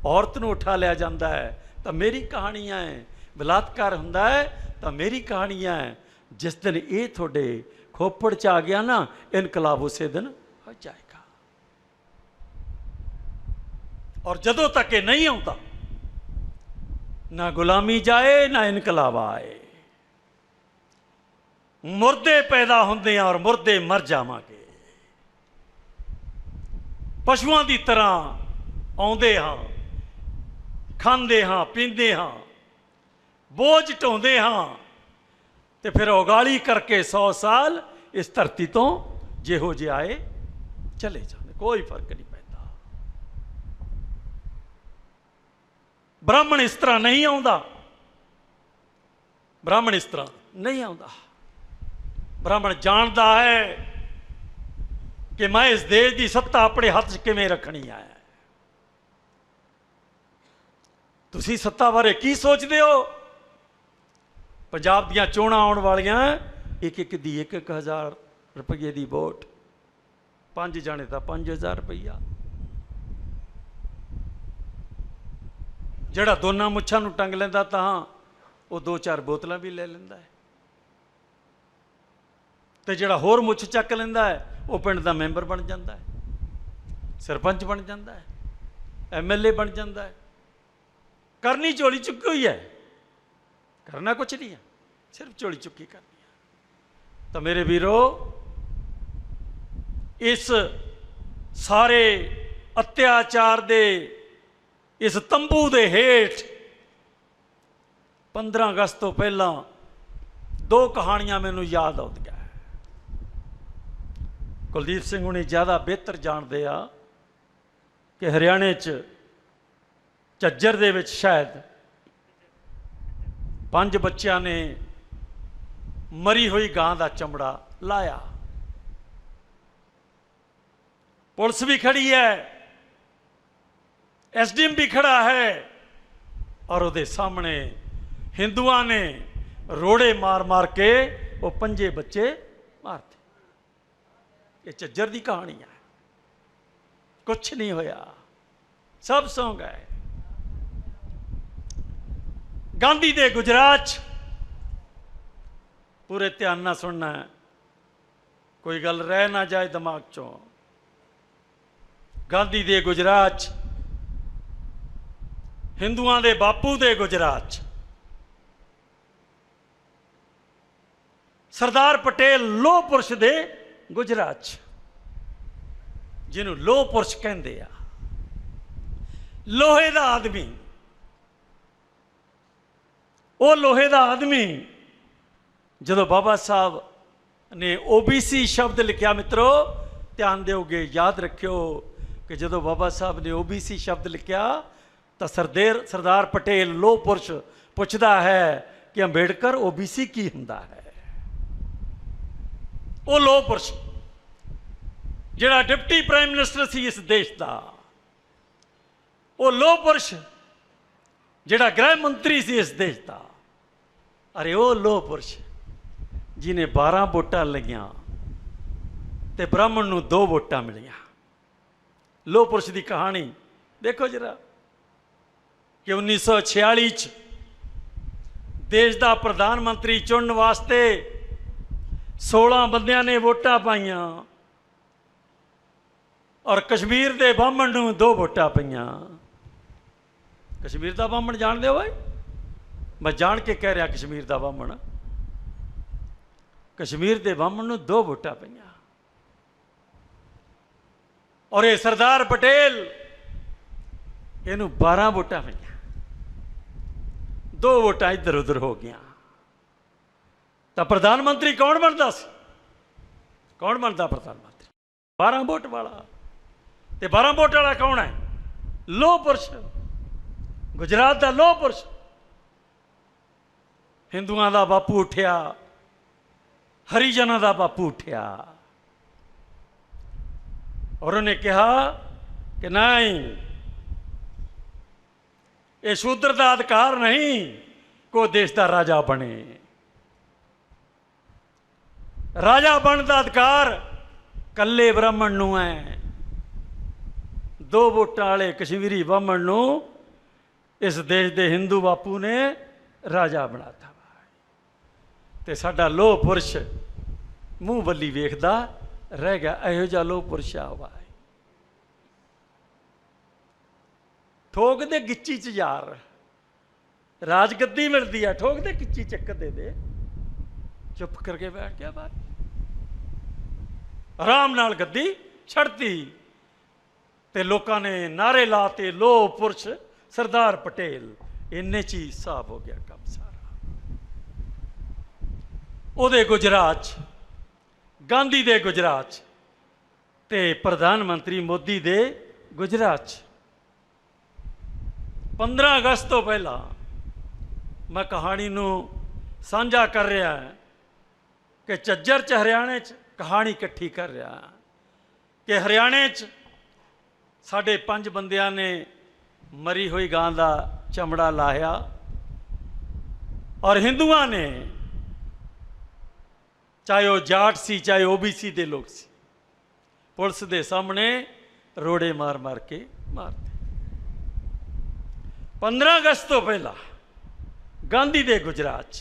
ਔਰਤ ਨੂੰ ਉਠਾ ਲਿਆ ਜਾਂਦਾ ਹੈ ਤਾਂ ਮੇਰੀ ਕਹਾਣੀ ਹੈ, ਬਲਾਤਕਾਰ ਹੁੰਦਾ ਹੈ ਤਾਂ ਮੇਰੀ ਕਹਾਣੀ ਹੈ। ਜਿਸ ਦਿਨ ਇਹ ਤੁਹਾਡੇ ਖੋਪੜ 'ਚ ਆ ਗਿਆ ਨਾ, ਇਨਕਲਾਬ ਉਸੇ ਦਿਨ ਹੋ ਜਾਏਗਾ। ਔਰ ਜਦੋਂ ਤੱਕ ਇਹ ਨਹੀਂ ਆਉਂਦਾ, ਨਾ ਗੁਲਾਮੀ ਜਾਏ ਨਾ ਇਨਕਲਾਬ ਆਏ। ਮੁਰਦੇ ਪੈਦਾ ਹੁੰਦੇ ਆ ਔਰ ਮੁਰਦੇ ਮਰ ਜਾਵਾਂਗੇ। ਪਸ਼ੂਆਂ ਦੀ ਤਰ੍ਹਾਂ ਆਉਂਦੇ ਹਾਂ, ਖਾਂਦੇ ਹਾਂ, ਪੀਂਦੇ ਹਾਂ, ਬੋਝ ਢੋਂਦੇ ਹਾਂ, ਤੇ ਫਿਰ ਉਗਾਲੀ ਕਰਕੇ 100 ਸਾਲ ਇਸ ਧਰਤੀ ਤੋਂ ਜਿਹੋ ਜਿਹੇ ਆਏ ਚਲੇ ਜਾਂਦੇ, ਕੋਈ ਫਰਕ ਨਹੀਂ ਪੈਂਦਾ। ਬ੍ਰਾਹਮਣ ਇਸ ਤਰ੍ਹਾਂ ਨਹੀਂ ਆਉਂਦਾ, ਬ੍ਰਾਹਮਣ ਇਸ ਤਰ੍ਹਾਂ ਨਹੀਂ ਆਉਂਦਾ। ਬ੍ਰਾਹਮਣ ਜਾਣਦਾ ਹੈ ਕਿ ਮੈਂ ਇਸ ਦੇਸ਼ ਦੀ ਸੱਤਾ ਆਪਣੇ ਹੱਥ 'ਚ ਕਿਵੇਂ ਰੱਖਣੀ ਹੈ। ਤੁਸੀਂ ਸੱਤਾ ਬਾਰੇ ਕੀ ਸੋਚਦੇ ਹੋ? ਪੰਜਾਬ ਦੀਆਂ ਚੋਣਾਂ ਆਉਣ ਵਾਲੀਆਂ, ਇੱਕ ਦੀ 1,000 ਰੁਪਏ ਦੀ ਵੋਟ, 5 ਜਾਣੇ ਤਾਂ 5,000 ਰੁਪਈਆ। ਜਿਹੜਾ ਦੋਨਾਂ ਮੁੱਛਾਂ ਨੂੰ ਟੰਗ ਲੈਂਦਾ ਤਾਂ ਉਹ 2-4 ਬੋਤਲਾਂ ਵੀ ਲੈ ਲੈਂਦਾ ਹੈ, ਤੇ ਜਿਹੜਾ ਹੋਰ ਮੁੱਛ ਚੱਕ ਲੈਂਦਾ ਹੈ ਉਹ ਪਿੰਡ ਦਾ ਮੈਂਬਰ ਬਣ ਜਾਂਦਾ ਹੈ, ਸਰਪੰਚ ਬਣ ਜਾਂਦਾ ਹੈ, MLA ਬਣ ਜਾਂਦਾ ਹੈ। ਕਰਨੀ ਝੋਲੀ ਚੁੱਕੀ ਹੋਈ ਹੈ, ਕਰਨਾ ਕੁਛ ਨਹੀਂ ਹੈ, ਸਿਰਫ ਝੋਲੀ ਚੁੱਕੀ ਕਰਨੀ ਹੈ। ਤਾਂ ਮੇਰੇ ਵੀਰੋ, ਇਸ ਸਾਰੇ ਅਤਿਆਚਾਰ ਦੇ ਇਸ ਤੰਬੂ ਦੇ ਹੇਠ 15 ਅਗਸਤ ਤੋਂ ਪਹਿਲਾਂ 2 ਕਹਾਣੀਆਂ ਮੈਨੂੰ ਯਾਦ ਆਉਂਦੀਆਂ। ਕੁਲਦੀਪ ਸਿੰਘ ਹੁਣੀ ਜ਼ਿਆਦਾ ਬਿਹਤਰ ਜਾਣਦੇ ਆ ਕਿ ਹਰਿਆਣੇ 'ਚ ਝੱਜਰ ਦੇ ਵਿੱਚ ਸ਼ਾਇਦ 5 ਬੱਚਿਆਂ ਨੇ ਮਰੀ ਹੋਈ ਗਾਂ ਦਾ ਚਮੜਾ ਲਾਇਆ। ਪੁਲਿਸ ਵੀ ਖੜੀ ਹੈ, SDM ਵੀ ਖੜਾ ਹੈ, ਔਰ ਉਹਦੇ ਸਾਹਮਣੇ ਹਿੰਦੂਆਂ ਨੇ ਰੋੜੇ ਮਾਰ ਮਾਰ ਕੇ ਉਹ 5 ਬੱਚੇ ਮਾਰਤੇ। ਇਹ ਝੱਜਰ ਦੀ ਕਹਾਣੀ ਹੈ, ਕੁਛ ਨਹੀਂ ਹੋਇਆ, ਸਭ ਸੌਂ ਗਏ। ਗਾਂਧੀ ਦੇ ਗੁਜਰਾਤ 'ਚ, ਪੂਰੇ ਧਿਆਨ ਨਾਲ ਸੁਣਨਾ ਹੈ, ਕੋਈ ਗੱਲ ਰਹਿ ਨਾ ਜਾਏ ਦਿਮਾਗ 'ਚੋਂ। ਗਾਂਧੀ ਦੇ ਗੁਜਰਾਤ 'ਚ, ਹਿੰਦੂਆਂ ਦੇ ਬਾਪੂ ਦੇ ਗੁਜਰਾਤ 'ਚ, ਸਰਦਾਰ ਪਟੇਲ ਲੋਹ ਪੁਰਸ਼ ਦੇ ਗੁਜਰਾਤ 'ਚ, ਜਿਹਨੂੰ ਲੋਹ ਪੁਰਸ਼ ਕਹਿੰਦੇ ਆ, ਲੋਹੇ ਦਾ ਆਦਮੀ, ਉਹ ਲੋਹੇ ਦਾ ਆਦਮੀ ਜਦੋਂ ਬਾਬਾ ਸਾਹਿਬ ਨੇ OBC ਸ਼ਬਦ ਲਿਖਿਆ, ਮਿੱਤਰੋ ਧਿਆਨ ਦਿਓਗੇ, ਯਾਦ ਰੱਖਿਓ ਕਿ ਜਦੋਂ ਬਾਬਾ ਸਾਹਿਬ ਨੇ OBC ਸ਼ਬਦ ਲਿਖਿਆ ਤਾਂ ਸਰਦਾਰ ਪਟੇਲ ਲੋਹ ਪੁਰਸ਼ ਪੁੱਛਦਾ ਹੈ ਕਿ ਅੰਬੇਡਕਰ OBC ਕੀ ਹੁੰਦਾ ਹੈ। ਉਹ ਲੋਹ ਪੁਰਸ਼ ਜਿਹੜਾ ਡਿਪਟੀ ਪ੍ਰਾਈਮ ਮਿਨਿਸਟਰ ਸੀ ਇਸ ਦੇਸ਼ ਦਾ, ਉਹ ਲੋਹ ਪੁਰਸ਼ ਜਿਹੜਾ ਗ੍ਰਹਿ ਮੰਤਰੀ ਸੀ ਇਸ ਦੇਸ਼ ਦਾ, ਅਰੇ ਉਹ ਲੋਹ ਪੁਰਸ਼ ਜਿਹਨੇ 12 ਵੋਟਾਂ ਲਈਆਂ ਤੇ ਬ੍ਰਾਹਮਣ ਨੂੰ 2 ਵੋਟਾਂ ਮਿਲੀਆਂ। ਲੋਹ ਪੁਰਸ਼ ਦੀ ਕਹਾਣੀ ਦੇਖੋ ਜਰਾ, ਕਿ 1946 'ਚ ਦੇਸ਼ ਦਾ ਪ੍ਰਧਾਨ ਮੰਤਰੀ ਚੁਣਨ ਵਾਸਤੇ 16 ਬੰਦਿਆਂ ਨੇ ਵੋਟਾਂ ਪਾਈਆਂ, ਔਰ ਕਸ਼ਮੀਰ ਦੇ ਬਾਹਮਣ ਨੂੰ 2 ਵੋਟਾਂ ਪਈਆਂ। ਕਸ਼ਮੀਰ ਦਾ ਬਾਹਮਣ ਜਾਣਦੇ ਹੋ ਓਏ? ਮੈਂ ਜਾਣ ਕੇ ਕਹਿ ਰਿਹਾ, ਕਸ਼ਮੀਰ ਦਾ ਬਾਹਮਣ, ਕਸ਼ਮੀਰ ਦੇ ਬਾਹਮਣ ਨੂੰ 2 ਵੋਟਾਂ ਪਈਆਂ। ਔਰ ਇਹ ਸਰਦਾਰ ਪਟੇਲ, ਇਹਨੂੰ 12 ਵੋਟਾਂ ਪਈਆਂ, 2 ਵੋਟਾਂ ਇੱਧਰ ਉੱਧਰ ਹੋ ਗਈਆਂ। ਤਾਂ ਪ੍ਰਧਾਨ ਮੰਤਰੀ ਕੌਣ ਬਣਦਾ ਸੀ? ਕੌਣ ਬਣਦਾ ਪ੍ਰਧਾਨ ਮੰਤਰੀ? 12 ਵੋਟ ਵਾਲਾ। ਤੇ 12 ਵੋਟ ਵਾਲਾ ਕੌਣ ਹੈ? ਲੋਹ ਪੁਰਸ਼, ਗੁਜਰਾਤ ਦਾ ਲੋਹ ਪੁਰਸ਼। ਹਿੰਦੂਆਂ ਦਾ ਬਾਪੂ ਉੱਠਿਆ, ਹਰੀਜਨਾਂ ਦਾ ਬਾਪੂ ਉੱਠਿਆ, ਔਰ ਉਹਨੇ ਕਿਹਾ ਕਿ ਨਹੀਂ, ਇਹ ਸ਼ੂਦਰ ਦਾ ਅਧਿਕਾਰ ਨਹੀਂ ਕੋਈ ਦੇਸ਼ ਦਾ ਰਾਜਾ ਬਣੇ। ਰਾਜਾ ਬਣਨ ਦਾ ਅਧਿਕਾਰ ਕੱਲੇ ਬ੍ਰਾਹਮਣ ਨੂੰ ਹੈ। 2 ਵੋਟਾਂ ਵਾਲੇ ਕਸ਼ਮੀਰੀ ਬ੍ਰਾਹਮਣ ਨੂੰ ਇਸ ਦੇਸ਼ ਦੇ ਹਿੰਦੂ ਬਾਪੂ ਨੇ ਰਾਜਾ ਬਣਾਤਾ। ਤੇ ਸਾਡਾ ਲੋਹ ਪੁਰਸ਼ ਮੂੰਹ ਵੱਲੀ ਵੇਖਦਾ ਰਹਿ ਗਿਆ। ਇਹੋ ਜਿਹਾ ਲੋਹ ਪੁਰਸ਼ ਆਵਾ ਠੋਕ ਦੇ ਗਿੱਚੀ 'ਚ ਯਾਰ, ਰਾਜ ਗੱਦੀ ਮਿਲਦੀ ਆ, ਠੋਕ ਦੇ ਗਿੱਚੀ ਚੱਕ ਦੇ ਚੁੱਪ ਕਰਕੇ ਬੈਠ ਗਿਆ ਬਾਹਰ, ਆਰਾਮ ਨਾਲ ਗੱਦੀ ਛੱਡਤੀ ਤੇ ਲੋਕਾਂ ਨੇ ਨਾਰੇ ਲਾਤੇ, ਲੋਹ ਪੁਰਸ਼ ਸਰਦਾਰ ਪਟੇਲ। ਇੰਨੇ 'ਚ ਹੀ ਸਾਫ਼ ਹੋ ਗਿਆ ਕੰਮ ਸਾਰਾ। ਉਹਦੇ ਗੁਜਰਾਤ 'ਚ, ਗਾਂਧੀ ਦੇ ਗੁਜਰਾਤ 'ਚ ਤੇ ਪ੍ਰਧਾਨ ਮੰਤਰੀ ਮੋਦੀ ਦੇ ਗੁਜਰਾਤ 'ਚ 15 ਅਗਸਤ ਤੋਂ ਪਹਿਲਾਂ ਮੈਂ ਕਹਾਣੀ ਨੂੰ ਸਾਂਝਾ ਕਰ ਰਿਹਾ ਕਿ ਝੱਜਰ 'ਚ ਹਰਿਆਣੇ 'ਚ ਕਹਾਣੀ ਇਕੱਠੀ ਕਰ ਰਿਹਾ ਕਿ ਹਰਿਆਣੇ 'ਚ ਸਾਡੇ 5 ਬੰਦਿਆਂ ਨੇ ਮਰੀ ਹੋਈ ਗਾਂ ਦਾ ਚਮੜਾ ਲਾਹਿਆ, ਔਰ ਹਿੰਦੂਆਂ ਨੇ, ਚਾਹੇ ਉਹ ਜਾਟ ਸੀ ਚਾਹੇ OBC ਦੇ ਲੋਕ ਸੀ, ਪੁਲਿਸ ਦੇ ਸਾਹਮਣੇ ਰੋੜੇ ਮਾਰ ਮਾਰ ਕੇ ਮਾਰਦੇ। 15 अगस्त तो पहला गांधी दे गुजरात च,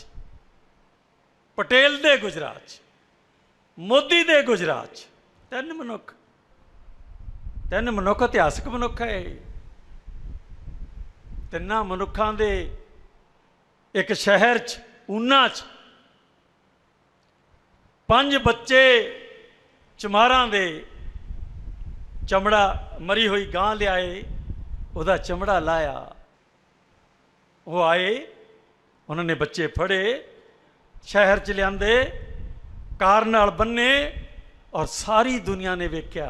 पटेल दे गुजरात च, मोदी दे गुजरात च, तीन मनुख इतिहासक मनुख है। तिन्ना मनुखों दे एक शहर च ऊना च 5 बच्चे चमारां दे चमड़ा मरी हुई गां लियाए, उहदा चमड़ा लाया। वो आए, उन्होंने बच्चे फड़े, शहर च लियाते, कार नाल बन्ने, और सारी दुनिया ने वेख्या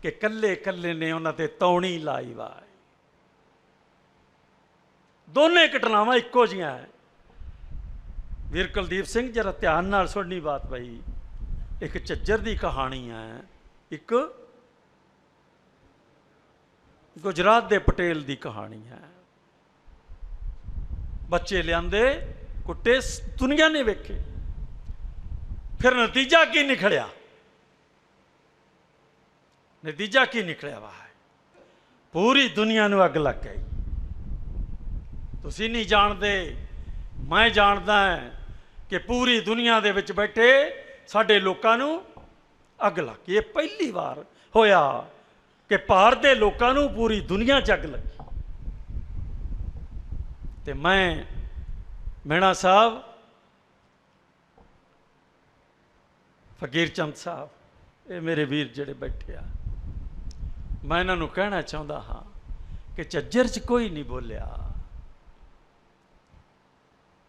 कि कल्ले कल्ले ने उन्होंने तौणी लाई वा। दोने घटनावां इक्को जिहियां है। वीर कुलदीप सिंह जरा ध्यान नाल सुननी बात भाई, एक झज्जर की कहानी है, एक गुजरात के पटेल की कहानी है। बच्चे लियाते, कुट्टे, दुनिया ने वेखे, फिर नतीजा की निकलिया? नतीजा की निकलिया वाह, पूरी दुनिया नूं अग लग गई। तुसीं नहीं जानते, मैं जानदा है कि पूरी दुनिया दे विच बैठे साडे लोकां नूं अग लग गई। ये पहली बार होया कि भारत दे लोकां नूं पूरी दुनिया च अग लगी। ते मैं मीणा साहब, फकीर चंद साहब, ये मेरे वीर जिहड़े बैठे आ, मैं इन्हां नूं कहना चाहुंदा हाँ कि झज्जर च कोई नहीं बोलिया।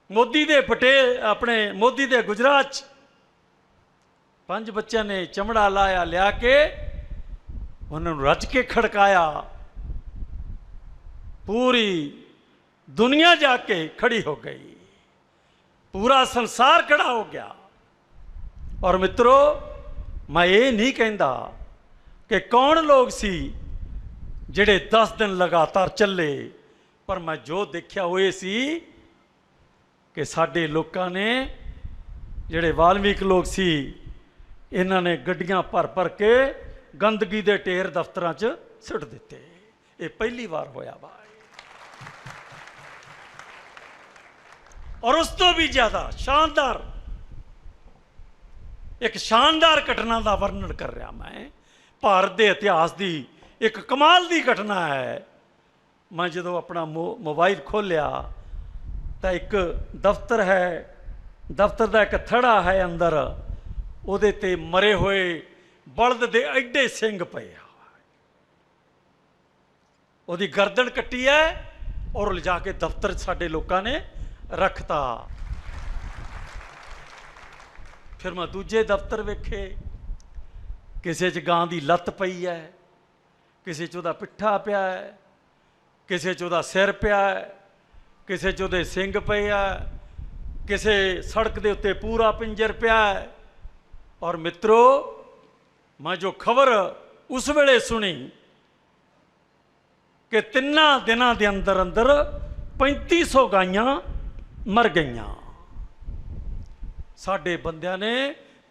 मोदी दे पटेल अपने मोदी दे गुजरात च 5 बच्चों ने चमड़ा लाया, लिया के उन्होंने रच के खड़काया, पूरी दुनिया जाके खड़ी हो गई, पूरा संसार खड़ा हो गया। और मित्रों, मैं ये नहीं कहता कि कौन लोग सी जिहड़े 10 दिन लगातार चले, पर मैं जो देखा वो ये सी कि साडे लोकां ने, जिहड़े वाल्मीकि लोग सी, इन्हां ने गड्डियां भर भर के गंदगी दे ढेर दफ्तरां च सुट दिते। ये पहली बार होया भाई। और उस तो भी ज्यादा शानदार, एक शानदार घटना का वर्णन कर रहा मैं। भारत के इतिहास की एक कमाल की घटना है। मैं जो अपना मोबाइल खोलिया तो एक दफ्तर है, दफ्तर का एक थड़ा है, अंदर उहदे ते मरे हुए बलद दे एडे सिंग पे, उहदी गर्दन कट्टी है और ले जाके दफ्तर साडे लोकां ने रखता। फिर मैं दूजे दफ्तर वेखे, किसी च गां की लत्त पई है, किसी च उहदा पिट्ठा पिया है, किसी च उहदा सिर पिया है, किसी च उहदे सिंग पे है, किसी सड़क के उत्ते पूरा पिंजर पिया है। और मित्रों, मैं जो खबर उस वेले सुनी कि 3 दिनों के अंदर अंदर 3500 गाइयां मर गईयां। साडे बंदियां ने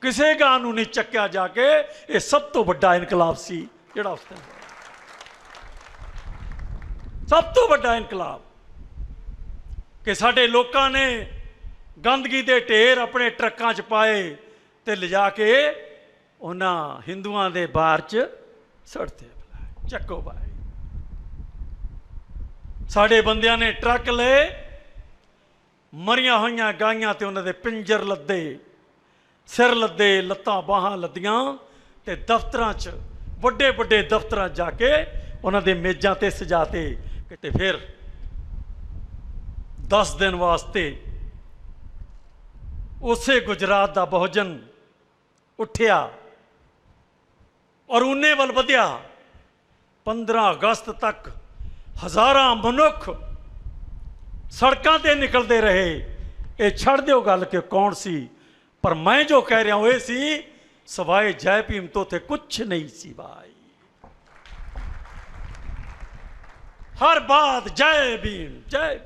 किसी गां नूं नहीं चक्या जाके। ये सब तो बड़ा इनकलाब सी जिहड़ा उस दिन होया, सब तो बड़ा इनकलाब कि साडे लोकां ने गंदगी दे ढेर अपने ट्रकां च पाए ते लिजा के उन्हां हिंदुआं दे बार च सड़ते। चक्को भाई, साडे बंदियां ने ट्रक ले, मरिया हुई गाइयां ते उन्हां दे पिंजर लद्दे, सिर लद्दे, लत्तां बाहां लद्दियां ते दफ्तरां च, वड्डे वड्डे दफ्तरां जाके उन्हां दे मेजां ते सजाते। ते फिर 10 दिन वास्ते उसे गुजरात का बहुजन उठिया और उने वल वधिया। 15 अगस्त तक हज़ारां मनुख सड़कों ते निकलते रहे। ये छड़ दो गल कि कौन सी, पर मैं जो कह रहा हूं ये सी, सवाए जय भीम तो थे कुछ नहीं सी भाई। हर बात जय भीम, जय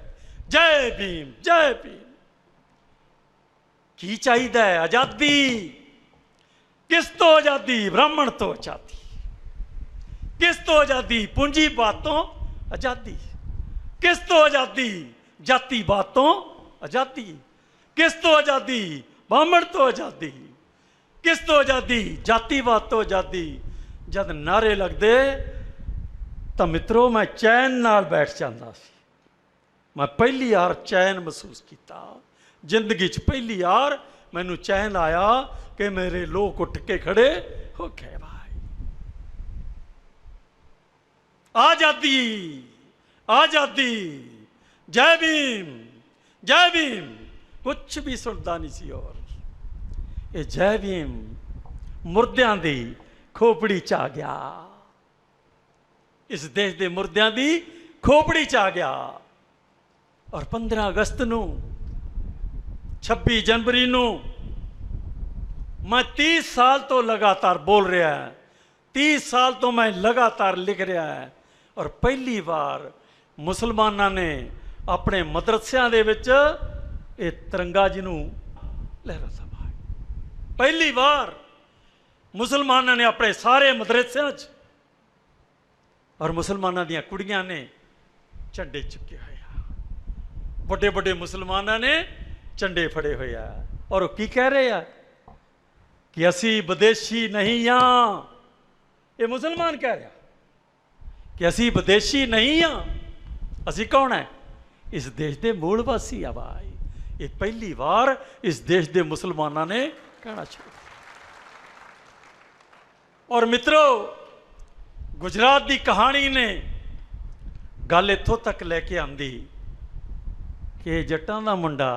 जय भीम, जय भीम। की चाहिए? आजादी। किस तो आजादी? ब्राह्मण तो आजादी। किस तो आजादी? पूंजीवाद तो आजादी। किस तो आज़ादी, जाति बातों आज़ादी। किस तो आज़ादी, बामण तो आज़ादी। किस तो आज़ादी, जाति बात तो आज़ादी। जद नारे लगदे तो मित्रों मैं चैन नाल बैठ जाता सी। मैं पहली बार चैन महसूस किया जिंदगी च। पहली बार मैनू चैन आया कि मेरे लोग उठ के खड़े हो गए। भाई आज़ादी, आज़ादी, जय भीम, जय भीम। कुछ भी सुनता नहीं सी। और ये जय भीम मुर्दियां दी खोपड़ी च आ गया। इस देश के मुर्दियां दी खोपड़ी च आ गया। और 15 अगस्त नू, 26 जनवरी नू मैं 30 साल तो लगातार बोल रहा है, 30 साल तो मैं लगातार लिख रहा है। और पहली बार मुसलमाना ने अपने मदरसियां दे विच ये तिरंगा जी नू लहराता। पहली बार मुसलमाना ने अपने सारे मदरसियां च और मुसलमाना दियां कुड़ियां ने झंडे चुके हुए। बड़े बड़े मुसलमाना ने झंडे फड़े हुए हैं। और वो की कह रहे हैं कि असी विदेशी नहीं हाँ। ये मुसलमान कह रहा कि असी विदेशी नहीं हाँ। असी कौन है? इस देश के मूल वासी आ भाई। ये पहली बार इस देश के मुसलमाना ने कहना शुरू। और मित्रों गुजरात की कहानी ने गल इत्थों तक लैके आंदी कि जट्टां दा मुंडा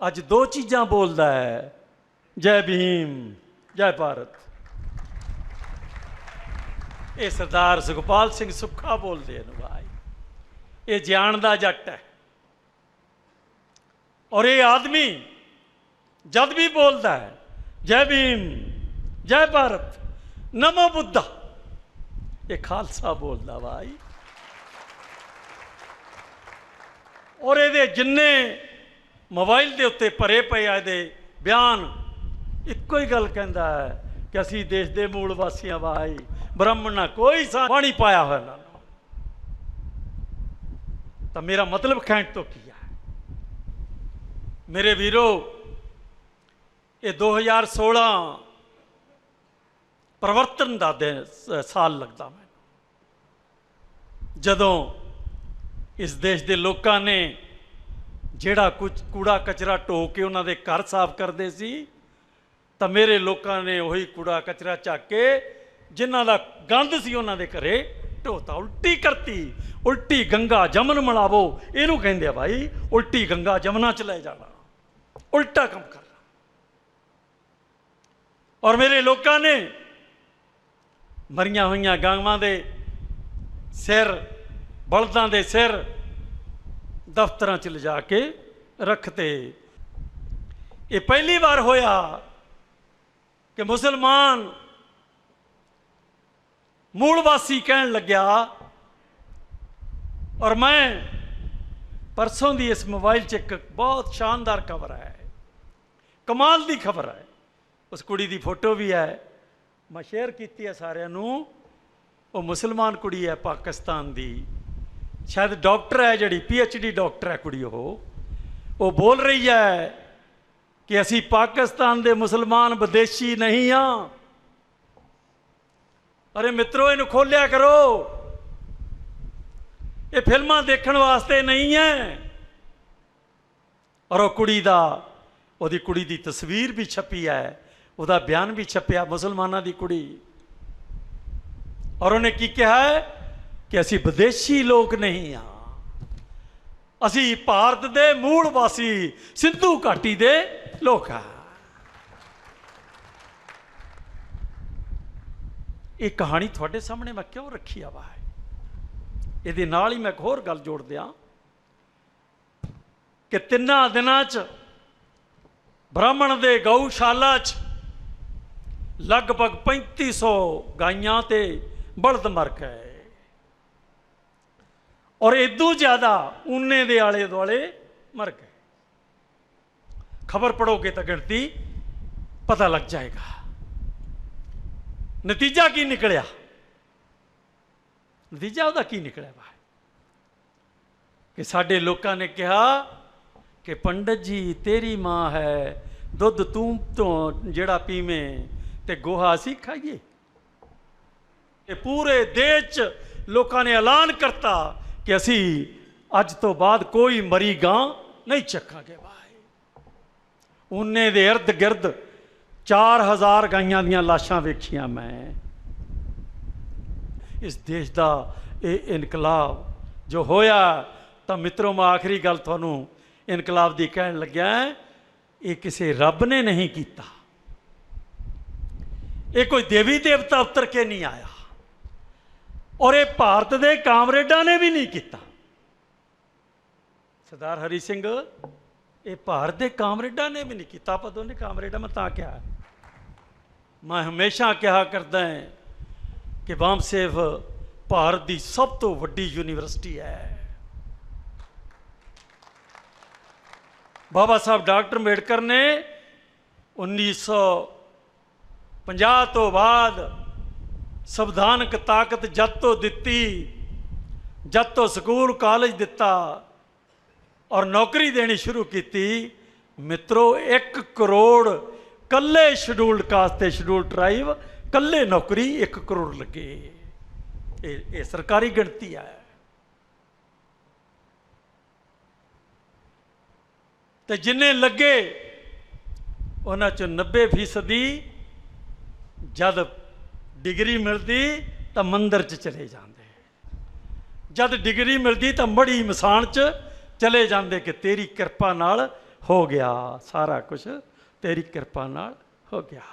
अज 2 चीज़ां बोलदा है, जय भीम, जय भारत। ये सरदार सुखपाल सिंह सुक्खा बोलते हैं भाई। ये जानदा जट है। और ये आदमी जद भी बोलता है जय भीम, जय भारत, नमो बुद्धा, ये खालसा बोलता भाई। और ये जिन्ने मोबाइल के उत्ते भरे पे आए बयान इको ही गल कहता है कि असी देश के मूल वासी हाँ भाई। ब्राह्मण कोई सा पानी पाया हुआ ना। तो मेरा मतलब कहने तो किया है मेरे वीरो, ये 2016 परिवर्तन का साल लगता मैं, जदों इस देश के लोगों ने जेड़ा कुछ कूड़ा कचरा ढो के उन्होंने घर साफ करते सी, तो मेरे लोगों ने वही कूड़ा कचरा चक के जिन्हों का गंद सी उन्होंने घरे ढोता। उल्टी करती। उल्टी गंगा जमन मिलावो, इनू कहते भाई। उल्टी गंगा जमना च ले जाना, उल्टा काम करना। और मेरे लोगों ने मरिया हुई गावां दे सिर, बलदां दे सिर दफ्तर च ले जाके रखते। ये पहली बार होया कि मुसलमान मूलवासी कहन लग्या। और मैं परसों की इस मोबाइल च एक बहुत शानदार खबर है, कमाल की खबर है। उस कुड़ी की फोटो भी है, मैं शेयर की है सारिਆਂ ਨੂੰ। वो मुसलमान कुड़ी है पाकिस्तान की, शायद डॉक्टर है, जी PhD डॉक्टर है कुड़ी। वो बोल रही है कि असी पाकिस्तान के मुसलमान विदेशी नहीं हाँ। अरे मित्रों इन्हू खोलिया करो, ये फिल्मां देखने वास्ते नहीं है। और वो कुड़ी दा, ओदी कुड़ी दी तस्वीर भी छपी है, ਉਹਦਾ बयान भी छपया मुसलमाना की कुड़ी। और उन्हें की कहा है कि असी विदेशी लोग नहीं हाँ, असी भारत के मूल वासी सिंधु घाटी के लोग हाँ। ये कहानी थोड़े सामने मैं क्यों रखी आ है? ये नाल ही मैं एक होर गल जोड़ दिया कि 3 दिनां च ब्राह्मण दे गौशाला च लगभग 3500 गाइयां ते बलद मर गए। और इदू ज्यादा ऊने दे आले दुआले मर गए। खबर पढ़ोगे तो गिनती पता लग जाएगा। नतीजा की निकलिया? नतीजा उसका की निकलिया भाई? कि साडे लोकां ने कहा कि पंडित जी तेरी माँ है, दुध तू तो जिहड़ा पीवें ते गोहा असीं खाइए। ये पूरे देश च लोकां ने ऐलान करता कि असीं अज तो बाद कोई मरी गां नहीं चखांगे। भाई उन्ने दे इर्द गिर्द 4000 गाइयां दियां लाशां वेखियां मैं। इस देश का ये इनकलाब जो होया, तो मित्रों मैं आखिरी गल तुहानूं इनकलाब की कहन लग्या, ये किसी रब ने नहीं किया, ये कोई देवी देवता उतर के नहीं आया, और ये भारत के कामरेडा ने भी नहीं किया। सरदार हरी सिंह ये भारत के कामरेडा ने भी नहीं किया। आप दोनों कामरेडा मैं तां क्या, मैं हमेशा कहा करदा है कि बामसेफ भारत की सब तो वड्डी यूनिवर्सिटी है। बाबा साहब डॉक्टर अंबेडकर ने 1950 तो बाद संविधानक ताकत जद तो दिती, जद तो स्कूल कॉलेज दिता और नौकरी देनी शुरू की। मित्रों 1 करोड़ कल्ले शेड्यूल्ड कास्ट ते शेड्यूल्ड ट्राइब कल्ले नौकरी 1 करोड़ लगे। ये सरकारी गिनती है। तो जिन्ने लगे उन्हां चों 90% जद डिग्री मिलती तो मंदिर च चले जाते, जद डिग्री मिलती तो मड़ी मसान च चले जाते कि तेरी कृपा नाल हो गया, सारा कुछ तेरी कृपा नाल हो गया।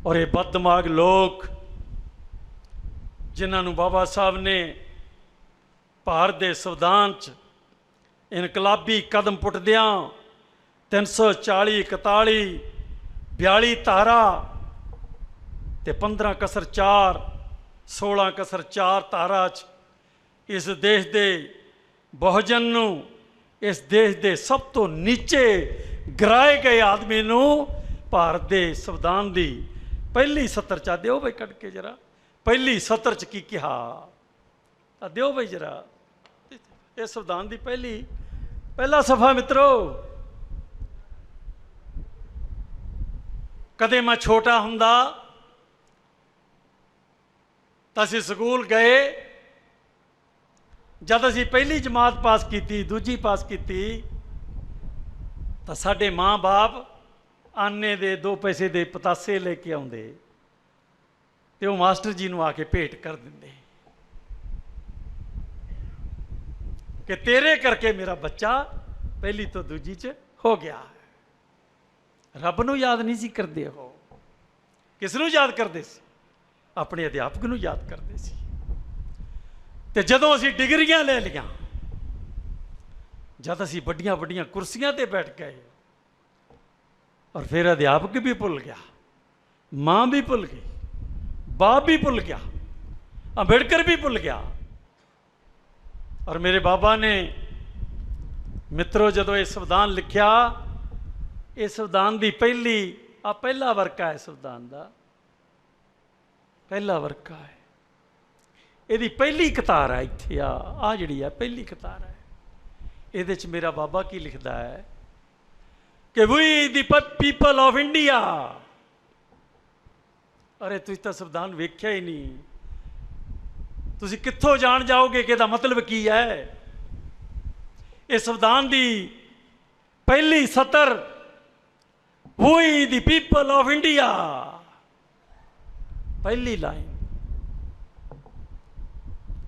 और ये बददिमाग लोग जिन्होंने बाबा साहब ने भारत के संविधान च इनकलाबी कदम पुटदियां 340 41 42 धारा ते 15 कसर 4 16 कसर 4 धारा च इस देश के बहुजन नूं, इस देश के सब तो नीचे गिराए गए आदमी नूं भारत के संविधान की पहली सत्र चा दिओ बई कट के जरा, पहली सत्र च की कहा दिओ बई जरा, इस संविधान की पहला सफा। मित्रों कदे मैं छोटा हुंदा तो असीं स्कूल गए, जब असीं पहली जमात पास की, दूजी पास की, तो साडे माँ बाप आने दे 2 पैसे दे पतासे लेके आउंदे ते वो मास्टर जी नूं आके भेंट कर दिंदे कि तेरे करके मेरा बच्चा पहली तो दूजी च हो गया। रब नूं याद नहीं सी करदे, हो किस नूं याद करदे सी? अपने अध्यापक नूं याद करदे सी। ते जदों असीं डिग्रियां ले लियां, जद असीं वड्डियां वड्डियां कुर्सियां ते बैठ गए, और फिर अध्यापक भी भुल गया, माँ भी भुल गई, बाप भी भुल गया, अंबेडकर भी भुल गया। और मेरे बाबा ने मित्रों जदों ये संविधान लिखिया, इस संविधान की पहला वर्का है, संविधान का पहला वर्का है, यदी पहली कतार है, इत्थे आ जिहड़ी है पहली कतार है। इहदे च मेरा बाबा की लिखदा है कि we the people of India. अरे तुसीं तां संविधान वेख्या ही नहीं, तुसीं कित्थों जान जाओगे कि इहदा मतलब की है? इस संविधान की पहली सतर we the people of India, पहली लाइन,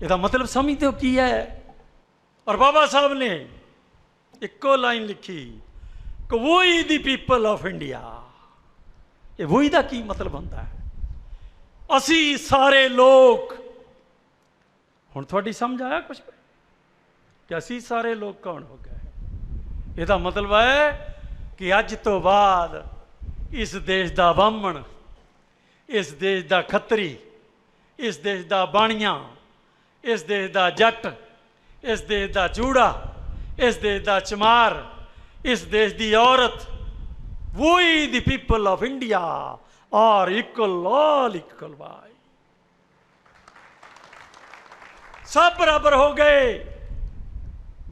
इसका मतलब समझते हो की है? और बाबा साहब ने इको लाइन लिखी कि वही दी पीपल ऑफ इंडिया। ये वही का की मतलब होता है? असी सारे लोग, हुण थोड़ी समझ आया कुछ कि असी सारे लोग कौन हो गए? इसका मतलब है कि अज तो बाद इस देश का ब्राह्मण, इस देश का खत्तरी, इस देश का बाणिया, इस देश का जट, इस देश का चूड़ा, इस देश का चमार, इस देश की औरत, we the people of India are equal, all equal. भाई सब बराबर हो गए।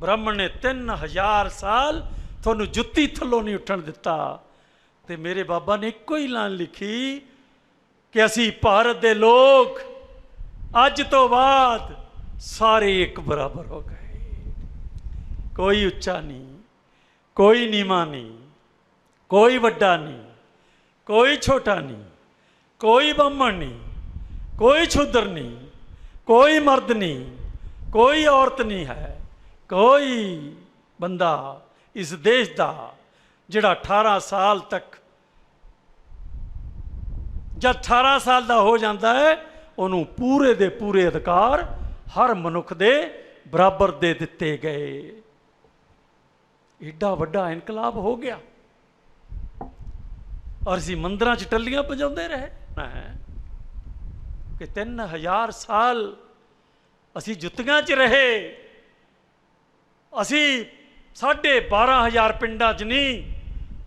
ब्राह्मण ने 3000 साल ਤੁਹਾਨੂੰ ਜੁੱਤੀ ਥੱਲੋਂ ਨਹੀਂ ਉੱਠਣ ਦਿੱਤਾ। ਤੇ ਮੇਰੇ ਬਾਬਾ ਨੇ ਇੱਕੋ ਹੀ ਲਾਈਨ ਲਿਖੀ ਕਿ ਅਸੀਂ ਭਾਰਤ ਦੇ ਲੋਕ ਅੱਜ ਤੋਂ ਬਾਅਦ ਸਾਰੇ ਇੱਕ ਬਰਾਬਰ ਹੋ ਗਏ। ਕੋਈ ਉੱਚਾ ਨਹੀਂ, ਕੋਈ ਨੀਵਾਂ ਨਹੀਂ, ਕੋਈ ਵੱਡਾ ਨਹੀਂ, ਕੋਈ ਛੋਟਾ ਨਹੀਂ, ਕੋਈ ਬਾਹਮਣ ਨਹੀਂ, ਕੋਈ ਸ਼ੂਦਰ ਨਹੀਂ, ਕੋਈ ਮਰਦ ਨਹੀਂ, ਕੋਈ ਔਰਤ ਨਹੀਂ ਹੈ। ਕੋਈ ਬੰਦਾ ਇਸ ਦੇਸ਼ ਦਾ ਜਿਹੜਾ 18 ਸਾਲ ਤੱਕ, ਜਦ 18 ਸਾਲ ਦਾ ਹੋ ਜਾਂਦਾ ਹੈ, ਉਹਨੂੰ ਪੂਰੇ ਦੇ ਪੂਰੇ ਅਧਿਕਾਰ ਹਰ ਮਨੁੱਖ ਦੇ ਬਰਾਬਰ ਦੇ ਦਿੱਤੇ ਗਏ। ਏਡਾ ਵੱਡਾ ਇਨਕਲਾਬ ਹੋ ਗਿਆ। ਔਰ ਅਸੀਂ ਮੰਦਰਾਂ 'ਚ ਟੱਲੀਆਂ ਵਜਾਉਂਦੇ ਰਹੇ ਕਿ 3000 ਸਾਲ ਅਸੀਂ ਜੁੱਤੀਆਂ 'ਚ ਰਹੇ। ਅਸੀਂ 12,500 ਪਿੰਡਾਂ 'ਚ ਨਹੀਂ,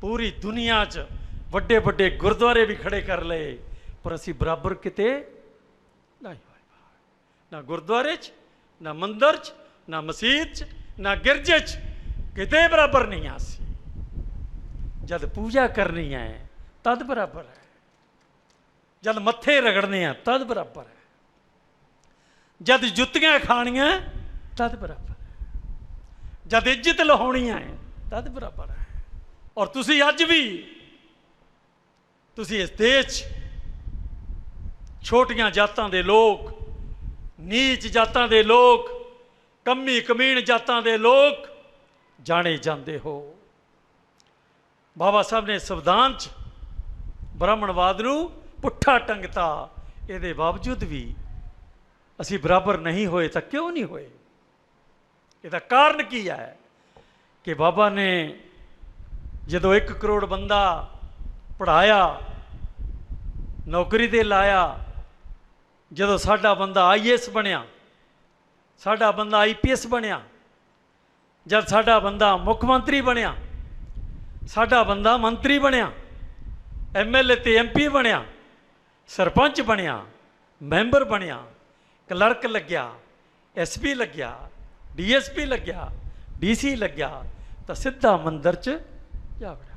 ਪੂਰੀ ਦੁਨੀਆ 'ਚ ਵੱਡੇ ਵੱਡੇ ਗੁਰਦੁਆਰੇ ਵੀ ਖੜੇ ਕਰ ਲਏ, ਪਰ ਅਸੀਂ ਬਰਾਬਰ ਕਿਤੇ ਨਹੀਂ ਹੋਏ। ਨਾ ਗੁਰਦੁਆਰੇ 'ਚ, ਨਾ ਮੰਦਰ 'ਚ, ਨਾ ਮਸੀਤ 'ਚ, ਨਾ ਗਿਰਜੇ 'ਚ, ਕਿਤੇ ਬਰਾਬਰ ਨਹੀਂ ਆ। ਅਸੀਂ ਜਦ ਪੂਜਾ ਕਰਨੀ ਹੈ ਤਦ ਬਰਾਬਰ ਹੈ, ਜਦ ਮੱਥੇ ਰਗੜਨੇ ਆ ਤਦ ਬਰਾਬਰ ਹੈ, ਜਦ ਜੁੱਤੀਆਂ ਖਾਣੀਆਂ ਤਦ ਬਰਾਬਰ ਹੈ, ਜਦ ਇੱਜ਼ਤ ਲਹਾਉਣੀ ਹੈ ਤਦ ਬਰਾਬਰ ਹੈ। ਔਰ ਤੁਸੀਂ ਅੱਜ ਵੀ, ਤੁਸੀਂ ਇਸ ਦੇਸ਼ 'ਚ ਛੋਟੀਆਂ ਜਾਤਾਂ ਦੇ ਲੋਕ, ਨੀਚ ਜਾਤਾਂ ਦੇ ਲੋਕ, ਕੰਮੀ ਕਮੀਣ ਜਾਤਾਂ ਦੇ ਲੋਕ ਜਾਣੇ ਜਾਂਦੇ ਹੋ। ਬਾਬਾ ਸਾਹਿਬ ਨੇ ਸੰਵਿਧਾਨ 'ਚ ਬ੍ਰਾਹਮਣਵਾਦ ਨੂੰ ਪੁੱਠਾ ਟੰਗਤਾ। ਇਹਦੇ ਬਾਵਜੂਦ ਵੀ ਅਸੀਂ ਬਰਾਬਰ ਨਹੀਂ ਹੋਏ। ਤਾਂ ਕਿਉਂ ਨਹੀਂ ਹੋਏ? ਇਹਦਾ ਕਾਰਨ ਕੀ ਹੈ ਕਿ ਬਾਬਾ ਨੇ ਜਦੋਂ 1 ਕਰੋੜ ਬੰਦਾ ਪੜ੍ਹਾਇਆ, ਨੌਕਰੀ 'ਤੇ ਲਾਇਆ, ਜਦੋਂ ਸਾਡਾ ਬੰਦਾ IAS ਬਣਿਆ, ਸਾਡਾ ਬੰਦਾ IPS ਬਣਿਆ, ਜਦ ਸਾਡਾ ਬੰਦਾ ਮੁੱਖ ਮੰਤਰੀ ਬਣਿਆ, ਸਾਡਾ ਬੰਦਾ ਮੰਤਰੀ ਬਣਿਆ, MLA ਤੇ MP ਬਣਿਆ, ਸਰਪੰਚ ਬਣਿਆ, ਮੈਂਬਰ ਬਣਿਆ, ਕਲਰਕ ਲੱਗਿਆ, SP ਲੱਗਿਆ, DSP ਲੱਗਿਆ, DC ਲੱਗਿਆ, ਤਾਂ ਸਿੱਧਾ ਮੰਦਰ 'ਚ ਜਾ ਵੜਿਆ।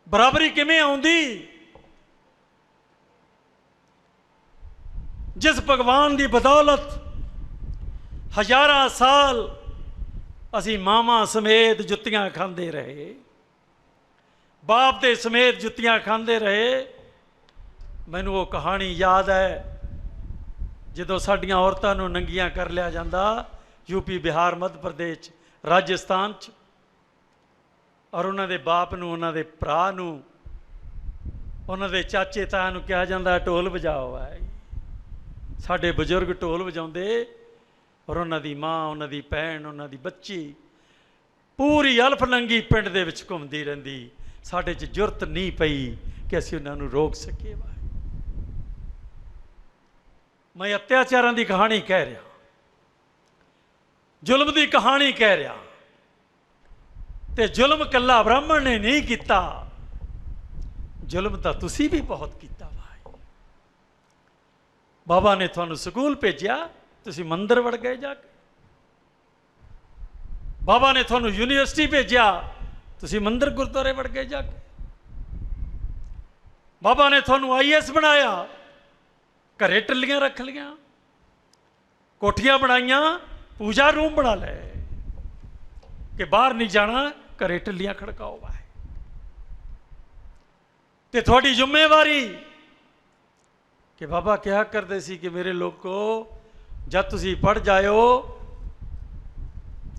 ਬਰਾਬਰੀ ਕਿਵੇਂ ਆਉਂਦੀ? ਜਿਸ ਭਗਵਾਨ ਦੀ ਬਦੌਲਤ ਹਜ਼ਾਰਾਂ ਸਾਲ ਅਸੀਂ ਮਾਵਾਂ ਸਮੇਤ ਜੁੱਤੀਆਂ ਖਾਂਦੇ ਰਹੇ, ਬਾਪ ਦੇ ਸਮੇਤ ਜੁੱਤੀਆਂ ਖਾਂਦੇ ਰਹੇ। ਮੈਨੂੰ ਉਹ ਕਹਾਣੀ ਯਾਦ ਹੈ, ਜਦੋਂ ਸਾਡੀਆਂ ਔਰਤਾਂ ਨੂੰ ਨੰਗੀਆਂ ਕਰ ਲਿਆ ਜਾਂਦਾ UP, ਬਿਹਾਰ, ਮੱਧ ਪ੍ਰਦੇਸ਼, ਰਾਜਸਥਾਨ 'ਚ, ਔਰ ਉਹਨਾਂ ਦੇ ਬਾਪ ਨੂੰ, ਉਹਨਾਂ ਦੇ ਭਰਾ ਨੂੰ, ਉਹਨਾਂ ਦੇ ਚਾਚੇ ਤਾਇਆ ਨੂੰ ਕਿਹਾ ਜਾਂਦਾ ਢੋਲ ਵਜਾਓ। ਹੈ ਸਾਡੇ ਬਜ਼ੁਰਗ ਢੋਲ ਵਜਾਉਂਦੇ, ਔਰ ਉਹਨਾਂ ਦੀ ਮਾਂ, ਉਹਨਾਂ ਦੀ ਭੈਣ, ਉਹਨਾਂ ਦੀ ਬੱਚੀ ਪੂਰੀ ਅਲਫ ਨੰਗੀ ਪਿੰਡ ਦੇ ਵਿੱਚ ਘੁੰਮਦੀ ਰਹਿੰਦੀ। ਸਾਡੇ 'ਚ ਜੁਰਤ ਨਹੀਂ ਪਈ ਕਿ ਅਸੀਂ ਉਹਨਾਂ ਨੂੰ ਰੋਕ ਸਕੀਏ। ਮੈਂ ਅਤਿਆਚਾਰਾਂ ਦੀ ਕਹਾਣੀ ਕਹਿ ਰਿਹਾ, ਜ਼ੁਲਮ ਦੀ ਕਹਾਣੀ ਕਹਿ ਰਿਹਾ। ਤੇ ਜ਼ੁਲਮ ਇਕੱਲਾ ਬ੍ਰਾਹਮਣ ਨੇ ਨਹੀਂ ਕੀਤਾ, ਜ਼ੁਲਮ ਤਾਂ ਤੁਸੀਂ ਵੀ ਬਹੁਤ ਕੀਤਾ। ਬਾਬਾ ਨੇ ਤੁਹਾਨੂੰ ਸਕੂਲ ਭੇਜਿਆ, ਤੁਸੀਂ ਮੰਦਰ ਵੜ ਗਏ ਜਾ ਕੇ। ਬਾਬਾ ਨੇ ਤੁਹਾਨੂੰ ਯੂਨੀਵਰਸਿਟੀ ਭੇਜਿਆ, ਤੁਸੀਂ ਮੰਦਰ ਗੁਰਦੁਆਰੇ ਵੜ ਗਏ ਜਾ ਕੇ। ਬਾਬਾ ਨੇ ਤੁਹਾਨੂੰ IAS ਬਣਾਇਆ, ਘਰੇ ਟੱਲੀਆਂ ਰੱਖ ਲਈਆਂ, ਕੋਠੀਆਂ ਬਣਾਈਆਂ, ਪੂਜਾ ਰੂਮ ਬਣਾ ਲਏ ਕਿ ਬਾਹਰ ਨਹੀਂ ਜਾਣਾ, ਘਰੇ ਟੱਲੀਆਂ ਖੜਕਾਓ। ਤੇ ਤੁਹਾਡੀ ਜ਼ਿੰਮੇਵਾਰੀ ਕਿ ਬਾਬਾ ਕਿਹਾ ਕਰਦੇ ਸੀ ਕਿ ਮੇਰੇ ਲੋਕੋ, ਜਦ ਤੁਸੀਂ ਪੜ੍ਹ ਜਾਇਓ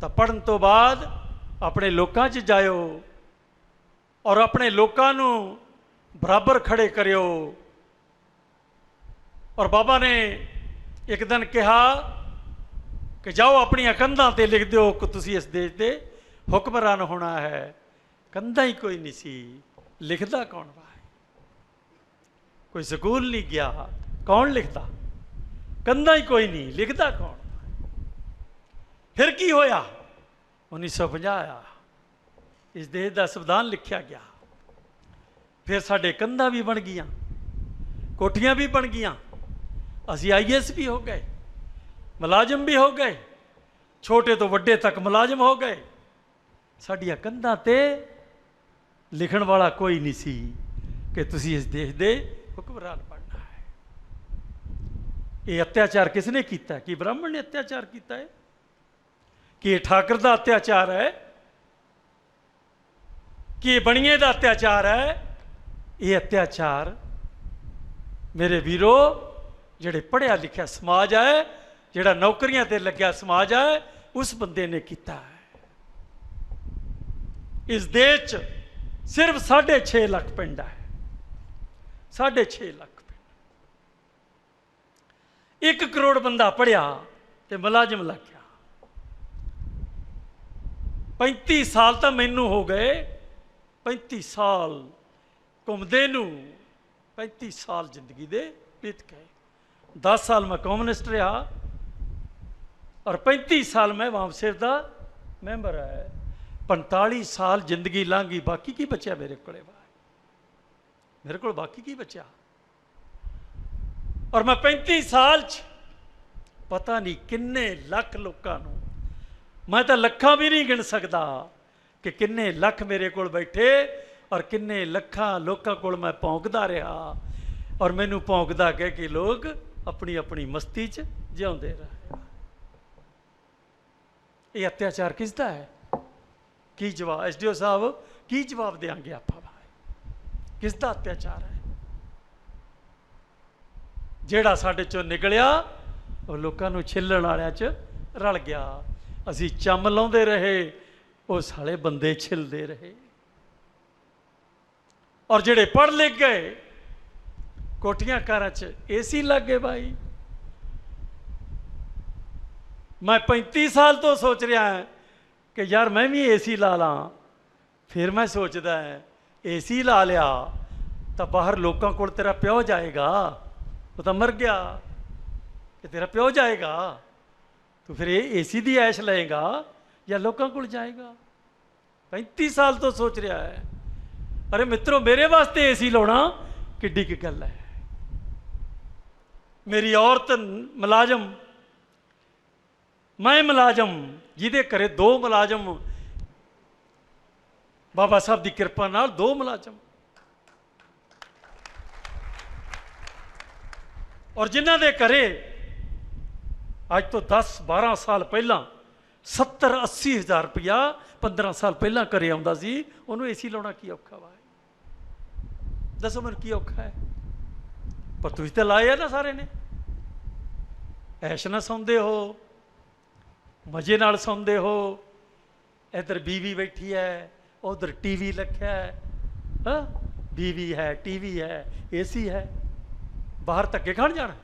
ਤਾਂ ਪੜ੍ਹਨ ਤੋਂ ਬਾਅਦ ਆਪਣੇ ਲੋਕਾਂ 'ਚ ਜਾਇਓ ਔਰ ਆਪਣੇ ਲੋਕਾਂ ਨੂੰ ਬਰਾਬਰ ਖੜੇ ਕਰਿਓ। ਔਰ ਬਾਬਾ ਨੇ ਇੱਕ ਦਿਨ ਕਿਹਾ ਕਿ ਜਾਓ ਆਪਣੀਆਂ ਕੰਧਾਂ 'ਤੇ ਲਿਖ ਦਿਓ ਕਿ ਤੁਸੀਂ ਇਸ ਦੇਸ਼ ਦੇ ਹੁਕਮਰਾਨ ਹੋਣਾ ਹੈ। ਕੰਧਾਂ ਹੀ ਕੋਈ ਨਹੀਂ ਸੀ, ਲਿਖਦਾ ਕੌਣ ਵਾ? ਕੋਈ ਸਕੂਲ ਨਹੀਂ ਗਿਆ, ਕੌਣ ਲਿਖਦਾ? ਕੰਧਾਂ ਹੀ ਕੋਈ ਨਹੀਂ, ਲਿਖਦਾ ਕੌਣ? ਫਿਰ ਕੀ ਹੋਇਆ? 1950 ਆਇਆ, ਇਸ ਦੇਸ਼ ਦਾ ਸੰਵਿਧਾਨ ਲਿਖਿਆ ਗਿਆ। ਫਿਰ ਸਾਡੇ ਕੰਧਾਂ ਵੀ ਬਣ ਗਈਆਂ, ਕੋਠੀਆਂ ਵੀ ਬਣ ਗਈਆਂ, ਅਸੀਂ IAS ਵੀ ਹੋ ਗਏ, ਮੁਲਾਜ਼ਮ ਵੀ ਹੋ ਗਏ, ਛੋਟੇ ਤੋਂ ਵੱਡੇ ਤੱਕ ਮੁਲਾਜ਼ਮ ਹੋ ਗਏ। ਸਾਡੀਆਂ ਕੰਧਾਂ ਤੇ ਲਿਖਣ ਵਾਲਾ ਕੋਈ ਨਹੀਂ ਸੀ ਕਿ ਤੁਸੀਂ ਇਸ ਦੇਸ਼ ਦੇ ਹੁਕਮਰਾਨ ਬਣਨਾ ਹੈ। ਇਹ ਅਤਿਆਚਾਰ ਕਿਸ ਨੇ ਕੀਤਾ? ਕਿ ਬ੍ਰਾਹਮਣ ਨੇ ਅਤਿਆਚਾਰ ਕੀਤਾ ਹੈ? ਕਿ ਇਹ ਠਾਕਰ ਦਾ ਅਤਿਆਚਾਰ ਹੈ? ਕਿ ਇਹ ਬਣੀਏ ਦਾ ਅਤਿਆਚਾਰ ਹੈ? ਇਹ ਅਤਿਆਚਾਰ ਮੇਰੇ ਵੀਰੋ, ਜਿਹੜੇ ਪੜ੍ਹਿਆ ਲਿਖਿਆ ਸਮਾਜ ਹੈ, ਜਿਹੜਾ ਨੌਕਰੀਆਂ ਤੇ ਲੱਗਿਆ ਸਮਾਜ ਹੈ, ਉਸ ਬੰਦੇ ਨੇ ਕੀਤਾ ਹੈ। ਇਸ ਦੇਸ਼ 'ਚ ਸਿਰਫ 6.5 ਲੱਖ ਪਿੰਡ ਹੈ, 6.5 ਲੱਖ ਪਿੰਡ। 1 ਕਰੋੜ ਬੰਦਾ ਪੜ੍ਹਿਆ ਤੇ ਮੁਲਾਜ਼ਮ ਲੱਗ ਗਿਆ। 35 ਸਾਲ ਤਾਂ ਮੈਨੂੰ ਹੋ ਗਏ, 35 ਸਾਲ ਘੁੰਮਦੇ ਨੂੰ, 35 ਸਾਲ ਜ਼ਿੰਦਗੀ ਦੇ ਬੀਤ ਗਏ। 10 ਸਾਲ ਮੈਂ ਕਮਿਊਨਿਸਟ ਰਿਹਾ ਔਰ 35 ਸਾਲ ਮੈਂ ਵਾਮਸੇਵ ਦਾ ਮੈਂਬਰ ਹੈ। 45 ਸਾਲ ਜ਼ਿੰਦਗੀ ਲੰਘ ਗਈ, ਬਾਕੀ ਕੀ ਬਚਿਆ ਮੇਰੇ ਕੋਲੇ? ਮੇਰੇ ਕੋਲ ਬਾਕੀ ਕੀ ਬਚਿਆ? ਔਰ ਮੈਂ 35 ਸਾਲ 'ਚ ਪਤਾ ਨਹੀਂ ਕਿੰਨੇ ਲੱਖ ਲੋਕਾਂ ਨੂੰ, ਮੈਂ ਤਾਂ ਲੱਖਾਂ ਵੀ ਨਹੀਂ ਗਿਣ ਸਕਦਾ ਕਿ ਕਿੰਨੇ ਲੱਖ ਮੇਰੇ ਕੋਲ ਬੈਠੇ ਔਰ ਕਿੰਨੇ ਲੱਖਾਂ ਲੋਕਾਂ ਕੋਲ ਮੈਂ ਭੌਂਕਦਾ ਰਿਹਾ ਔਰ ਮੈਨੂੰ ਭੌਂਕਦਾ ਕਹਿ ਕੇ ਲੋਕ ਆਪਣੀ ਆਪਣੀ ਮਸਤੀ 'ਚ ਜਿਉਂਦੇ ਰਹੇ। ਇਹ ਅਤਿਆਚਾਰ ਕਿਸ ਦਾ ਹੈ? ਕੀ ਜਵਾਬ SDO ਸਾਹਿਬ, ਕੀ ਜਵਾਬ ਦੇਵਾਂਗੇ ਆਪਾਂ? ਕਿਸ ਦਾ ਅਤਿਆਚਾਰ ਹੈ? ਜਿਹੜਾ ਸਾਡੇ ਚੋਂ ਨਿਕਲਿਆ ਉਹ ਲੋਕਾਂ ਨੂੰ ਛਿੱਲਣ ਵਾਲਿਆਂ 'ਚ ਰਲ ਗਿਆ। ਅਸੀਂ ਚੰਮ ਲਾਉਂਦੇ ਰਹੇ, ਉਹ ਸਾਲੇ ਬੰਦੇ ਛਿਲਦੇ ਰਹੇ। ਔਰ ਜਿਹੜੇ ਪੜ੍ਹ ਲਿਖ ਗਏ, ਕੋਠੀਆਂ ਕਾਰਾਂ 'ਚ AC ਲੱਗ ਗਏ। ਭਾਈ ਮੈਂ 35 ਸਾਲ ਤੋਂ ਸੋਚ ਰਿਹਾ ਕਿ ਯਾਰ ਮੈਂ ਵੀ AC ਲਾ ਲਾਂ। ਫਿਰ ਮੈਂ ਸੋਚਦਾ AC ਲਾ ਲਿਆ ਤਾਂ ਬਾਹਰ ਲੋਕਾਂ ਕੋਲ ਤੇਰਾ ਪਿਓ ਜਾਏਗਾ, ਉਹ ਤਾਂ ਮਰ ਗਿਆ, ਕਿ ਤੇਰਾ ਪਿਓ ਜਾਏਗਾ, ਤੂੰ ਫਿਰ ਇਹ AC ਦੀ ਐਸ਼ ਲਏਗਾ ਜਾਂ ਲੋਕਾਂ ਕੋਲ ਜਾਏਗਾ? 35 ਸਾਲ ਤੋਂ ਸੋਚ ਰਿਹਾ ਹੈ। ਅਰੇ ਮਿੱਤਰੋ, ਮੇਰੇ ਵਾਸਤੇ AC ਲਾਉਣਾ ਕਿੱਡੀ ਕੀ ਗੱਲ ਹੈ? ਮੇਰੀ ਔਰਤ ਮੁਲਾਜ਼ਮ, ਮੈਂ ਮੁਲਾਜ਼ਮ, ਜਿਹਦੇ ਘਰੇ 2 ਮੁਲਾਜ਼ਮ, ਬਾਬਾ ਸਾਹਿਬ ਦੀ ਕਿਰਪਾ ਨਾਲ 2 ਮੁਲਾਜ਼ਮ, ਔਰ ਜਿਨ੍ਹਾਂ ਦੇ ਘਰੇ ਅੱਜ ਤੋਂ 10-12 ਸਾਲ ਪਹਿਲਾਂ 70-80 ਹਜ਼ਾਰ ਰੁਪਇਆ 15 ਸਾਲ ਪਹਿਲਾਂ ਘਰੇ ਆਉਂਦਾ ਸੀ, ਉਹਨੂੰ AC ਲਾਉਣਾ ਕੀ ਔਖਾ ਵਾ? ਦੱਸੋ ਮੈਨੂੰ ਕੀ ਔਖਾ ਹੈ? ਪਰ ਤੁਸੀਂ ਤਾਂ ਲਾਏ ਆ ਨਾ ਸਾਰੇ ਨੇ। ਐਸ਼ ਨਾਲ ਸੌਂਦੇ ਹੋ, ਮਜ਼ੇ ਨਾਲ ਸੌਂਦੇ ਹੋ। ਇੱਧਰ ਬੀਵੀ ਬੈਠੀ ਹੈ, ਉਧਰ TV ਰੱਖਿਆ ਹੈ, ਹਾਂ ਬੀਵੀ ਹੈ, TV ਹੈ, AC ਹੈ। ਬਾਹਰ ਧੱਕੇ ਖਾਣ ਜਾਣਾ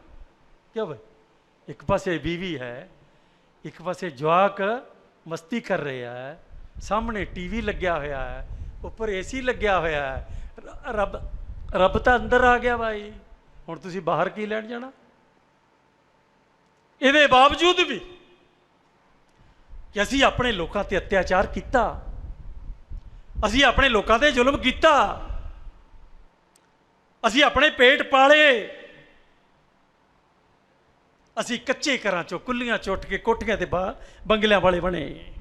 ਕਿਉਂ ਬਈ? ਇੱਕ ਪਾਸੇ ਬੀਵੀ ਹੈ, ਇੱਕ ਪਾਸੇ ਜਵਾਕ ਮਸਤੀ ਕਰ ਰਿਹਾ ਹੈ, ਸਾਹਮਣੇ TV ਲੱਗਿਆ ਹੋਇਆ ਹੈ, ਉੱਪਰ AC ਲੱਗਿਆ ਹੋਇਆ ਹੈ। ਰੱਬ ਤਾਂ ਅੰਦਰ ਆ ਗਿਆ ਭਾਈ, ਹੁਣ ਤੁਸੀਂ ਬਾਹਰ ਕੀ ਲੈਣ ਜਾਣਾ? ਇਹਦੇ ਬਾਵਜੂਦ ਵੀ ਕਿ ਅਸੀਂ ਆਪਣੇ ਲੋਕਾਂ ਤੇ ਅਤਿਆਚਾਰ ਕੀਤਾ, ਅਸੀਂ ਆਪਣੇ ਲੋਕਾਂ ਤੇ ਜ਼ੁਲਮ ਕੀਤਾ, ਅਸੀਂ ਆਪਣੇ ਪੇਟ ਪਾਲੇ, ਅਸੀਂ ਕੱਚੇ ਘਰਾਂ ਚੋਂ ਕੁੱਲੀਆਂ ਚੁੱਟ ਕੇ ਕੋਠੀਆਂ ਤੇ ਬੰਗਲਿਆਂ ਵਾਲੇ ਬਣੇ,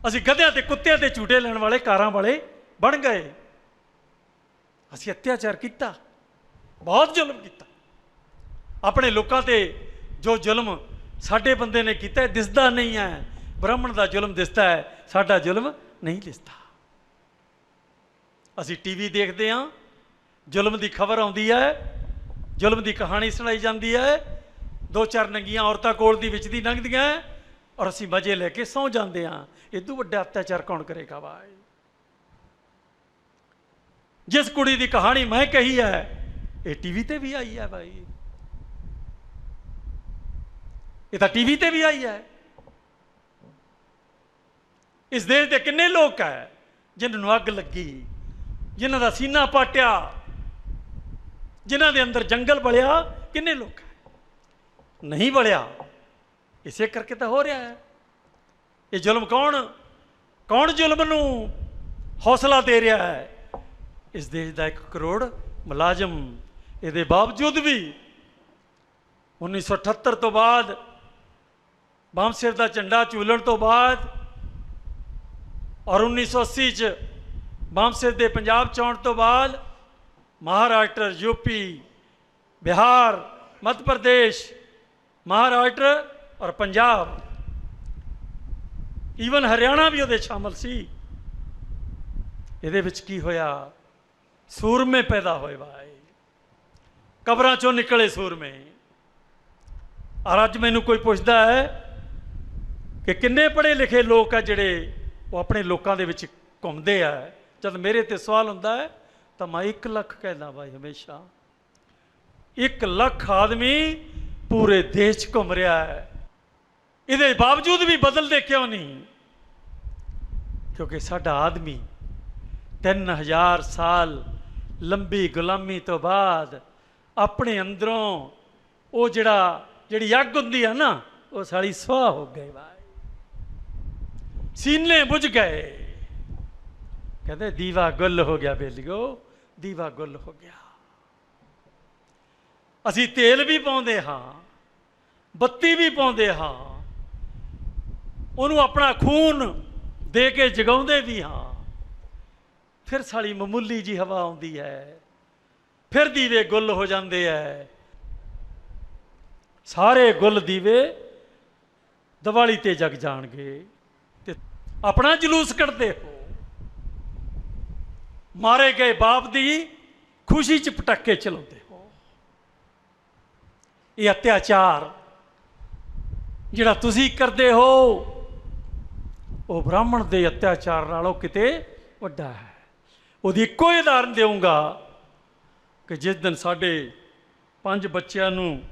ਅਸੀਂ ਗਧਿਆਂ ਤੇ ਕੁੱਤਿਆਂ ਤੇ ਝੂਟੇ ਲੈਣ ਵਾਲੇ ਕਾਰਾਂ ਵਾਲੇ ਬਣ ਗਏ। ਅਸੀਂ ਅਤਿਆਚਾਰ ਕੀਤਾ, ਬਹੁਤ ਜ਼ੁਲਮ ਕੀਤਾ। ਆਪਣੇ ਲੋਕਾਂ ਤੇ ਜੋ ਜ਼ੁਲਮ ਸਾਡੇ ਬੰਦੇ ਨੇ ਕੀਤਾ ਦਿਸਦਾ ਨਹੀਂ ਹੈ। ਬ੍ਰਾਹਮਣ ਦਾ ਜ਼ੁਲਮ ਦਿਸਦਾ ਹੈ, ਸਾਡਾ ਜ਼ੁਲਮ ਨਹੀਂ ਦਿਸਦਾ। ਅਸੀਂ TV ਦੇਖਦੇ ਹਾਂ, ਜ਼ੁਲਮ ਦੀ ਖਬਰ ਆਉਂਦੀ ਹੈ, ਜ਼ੁਲਮ ਦੀ ਕਹਾਣੀ ਸੁਣਾਈ ਜਾਂਦੀ ਹੈ, 2-4 ਨੰਗੀਆਂ ਔਰਤਾਂ ਕੋਲ ਦੀ ਵਿੱਚ ਦੀ ਲੰਘਦੀਆਂ ਔਰ ਅਸੀਂ ਮਜ਼ੇ ਲੈ ਕੇ ਸੌਂ ਜਾਂਦੇ ਹਾਂ। ਇਦੋਂ ਵੱਡਾ ਅਤਿਆਚਾਰ ਕੌਣ ਕਰੇਗਾ ਭਾਈ? ਜਿਸ ਕੁੜੀ ਦੀ ਕਹਾਣੀ ਮੈਂ ਕਹੀ ਹੈ, ਇਹ TV ਤੇ ਵੀ ਆਈ ਹੈ ਭਾਈ, ਇਹ ਤਾਂ TV ਤੇ ਵੀ ਆਈ ਹੈ। ਇਸ ਦੇਸ਼ ਦੇ ਕਿੰਨੇ ਲੋਕ ਹੈ ਜਿਨ੍ਹਾਂ ਨੂੰ ਅੱਗ ਲੱਗੀ, ਜਿਨ੍ਹਾਂ ਦਾ ਸੀਨਾ ਪਾਟਿਆ, ਜਿਨ੍ਹਾਂ ਦੇ ਅੰਦਰ ਜੰਗਲ ਬਲਿਆ? ਕਿੰਨੇ ਲੋਕ ਹੈ? ਨਹੀਂ ਬਲਿਆ। ਇਸੇ ਕਰਕੇ ਤਾਂ ਹੋ ਰਿਹਾ ਹੈ ਇਹ ਜ਼ੁਲਮ। ਕੌਣ ਜ਼ੁਲਮ ਨੂੰ ਹੌਸਲਾ ਦੇ ਰਿਹਾ ਹੈ? ਇਸ ਦੇਸ਼ ਦਾ 1 ਕਰੋੜ ਮੁਲਾਜ਼ਮ। ਇਹਦੇ ਬਾਵਜੂਦ ਵੀ 1978 ਤੋਂ ਬਾਅਦ ਬਾਮਸੇਰ ਦਾ ਝੰਡਾ ਝੂਲਣ ਤੋਂ ਬਾਅਦ ਔਰ 1980 ਚ ਬਾਮਸੇਰ ਦੇ ਪੰਜਾਬ ਚ ਆਉਣ ਤੋਂ ਬਾਅਦ ਮਹਾਰਾਸ਼ਟਰ, यूपी, बिहार, मध्य प्रदेश, महाराष्ट्र और पंजाब, ਈਵਨ ਹਰਿਆਣਾ ਵੀ ਉਹਦੇ ਸ਼ਾਮਲ ਸੀ। ਇਹਦੇ ਵਿੱਚ ਕੀ ਹੋਇਆ? ਸੂਰਮੇ ਪੈਦਾ ਹੋਏ ਭਾਈ, ਕਬਰਾਂ ਚੋਂ ਨਿਕਲੇ ਸੂਰਮੇ। ਔਰ ਅੱਜ ਮੈਨੂੰ ਕੋਈ ਪੁੱਛਦਾ ਹੈ ਕਿ ਕਿੰਨੇ ਪੜ੍ਹੇ ਲਿਖੇ ਲੋਕ ਆ ਜਿਹੜੇ ਉਹ ਆਪਣੇ ਲੋਕਾਂ ਦੇ ਵਿੱਚ ਘੁੰਮਦੇ ਆ, ਜਦ ਮੇਰੇ ਤੇ ਸਵਾਲ ਹੁੰਦਾ ਹੈ ਤਾਂ ਮੈਂ 1 ਲੱਖ ਕਹਿੰਦਾ ਭਾਈ ਹਮੇਸ਼ਾ। 1 ਲੱਖ ਆਦਮੀ ਪੂਰੇ ਦੇਸ਼ 'ਚ ਘੁੰਮ ਰਿਹਾ ਹੈ। ਇਹਦੇ ਬਾਵਜੂਦ ਵੀ ਬਦਲਦੇ ਕਿਉਂ ਨਹੀਂ? ਕਿਉਂਕਿ ਸਾਡਾ ਆਦਮੀ 3000 ਸਾਲ ਲੰਬੀ ਗੁਲਾਮੀ ਤੋਂ ਬਾਅਦ ਆਪਣੇ ਅੰਦਰੋਂ ਉਹ ਜਿਹੜੀ ਅੱਗ ਹੁੰਦੀ ਹੈ ਨਾ, ਉਹ ਸਾਰੀ ਸੁਆਹ ਹੋ ਗਈ ਭਾਈ, ਸੀਨੇ ਬੁਝ ਗਏ। ਕਹਿੰਦੇ ਦੀਵਾ ਗੁੱਲ ਹੋ ਗਿਆ ਬੇਲੀਓ, ਦੀਵਾ ਗੁੱਲ ਹੋ ਗਿਆ। ਅਸੀਂ ਤੇਲ ਵੀ ਪਾਉਂਦੇ ਹਾਂ, ਬੱਤੀ ਵੀ ਪਾਉਂਦੇ ਹਾਂ, ਉਹਨੂੰ ਆਪਣਾ ਖੂਨ ਦੇ ਕੇ ਜਗਾਉਂਦੇ ਵੀ ਹਾਂ। ਫਿਰ ਸਾਲੀ ਮਾਮੂਲੀ ਜੀ ਹਵਾ ਆਉਂਦੀ ਹੈ, ਫਿਰ ਦੀਵੇ ਗੁੱਲ ਹੋ ਜਾਂਦੇ ਹੈ। ਸਾਰੇ ਗੁੱਲ ਦੀਵੇ ਦੀਵਾਲੀ ਤੇ ਜਗ ਜਾਣਗੇ ਤੇ ਆਪਣਾ ਜਲੂਸ ਕੱਢਦੇ ਹੋ। ਮਾਰੇ ਗਏ ਬਾਪ ਦੀ ਖੁਸ਼ੀ 'ਚ ਪਟਾਕੇ ਚਲਾਉਂਦੇ ਹੋ। ਇਹ ਅਤਿਆਚਾਰ ਜਿਹੜਾ ਤੁਸੀਂ ਕਰਦੇ ਹੋ ਉਹ ਬ੍ਰਾਹਮਣ ਦੇ ਅਤਿਆਚਾਰ ਨਾਲੋਂ ਕਿਤੇ ਵੱਡਾ ਹੈ। ਉਹਦੀ ਇੱਕੋ ਹੀ ਉਦਾਹਰਨ ਦੇਵਾਂਗਾ ਕਿ ਜਿਸ ਦਿਨ ਸਾਡੇ 5 ਬੱਚਿਆਂ ਨੂੰ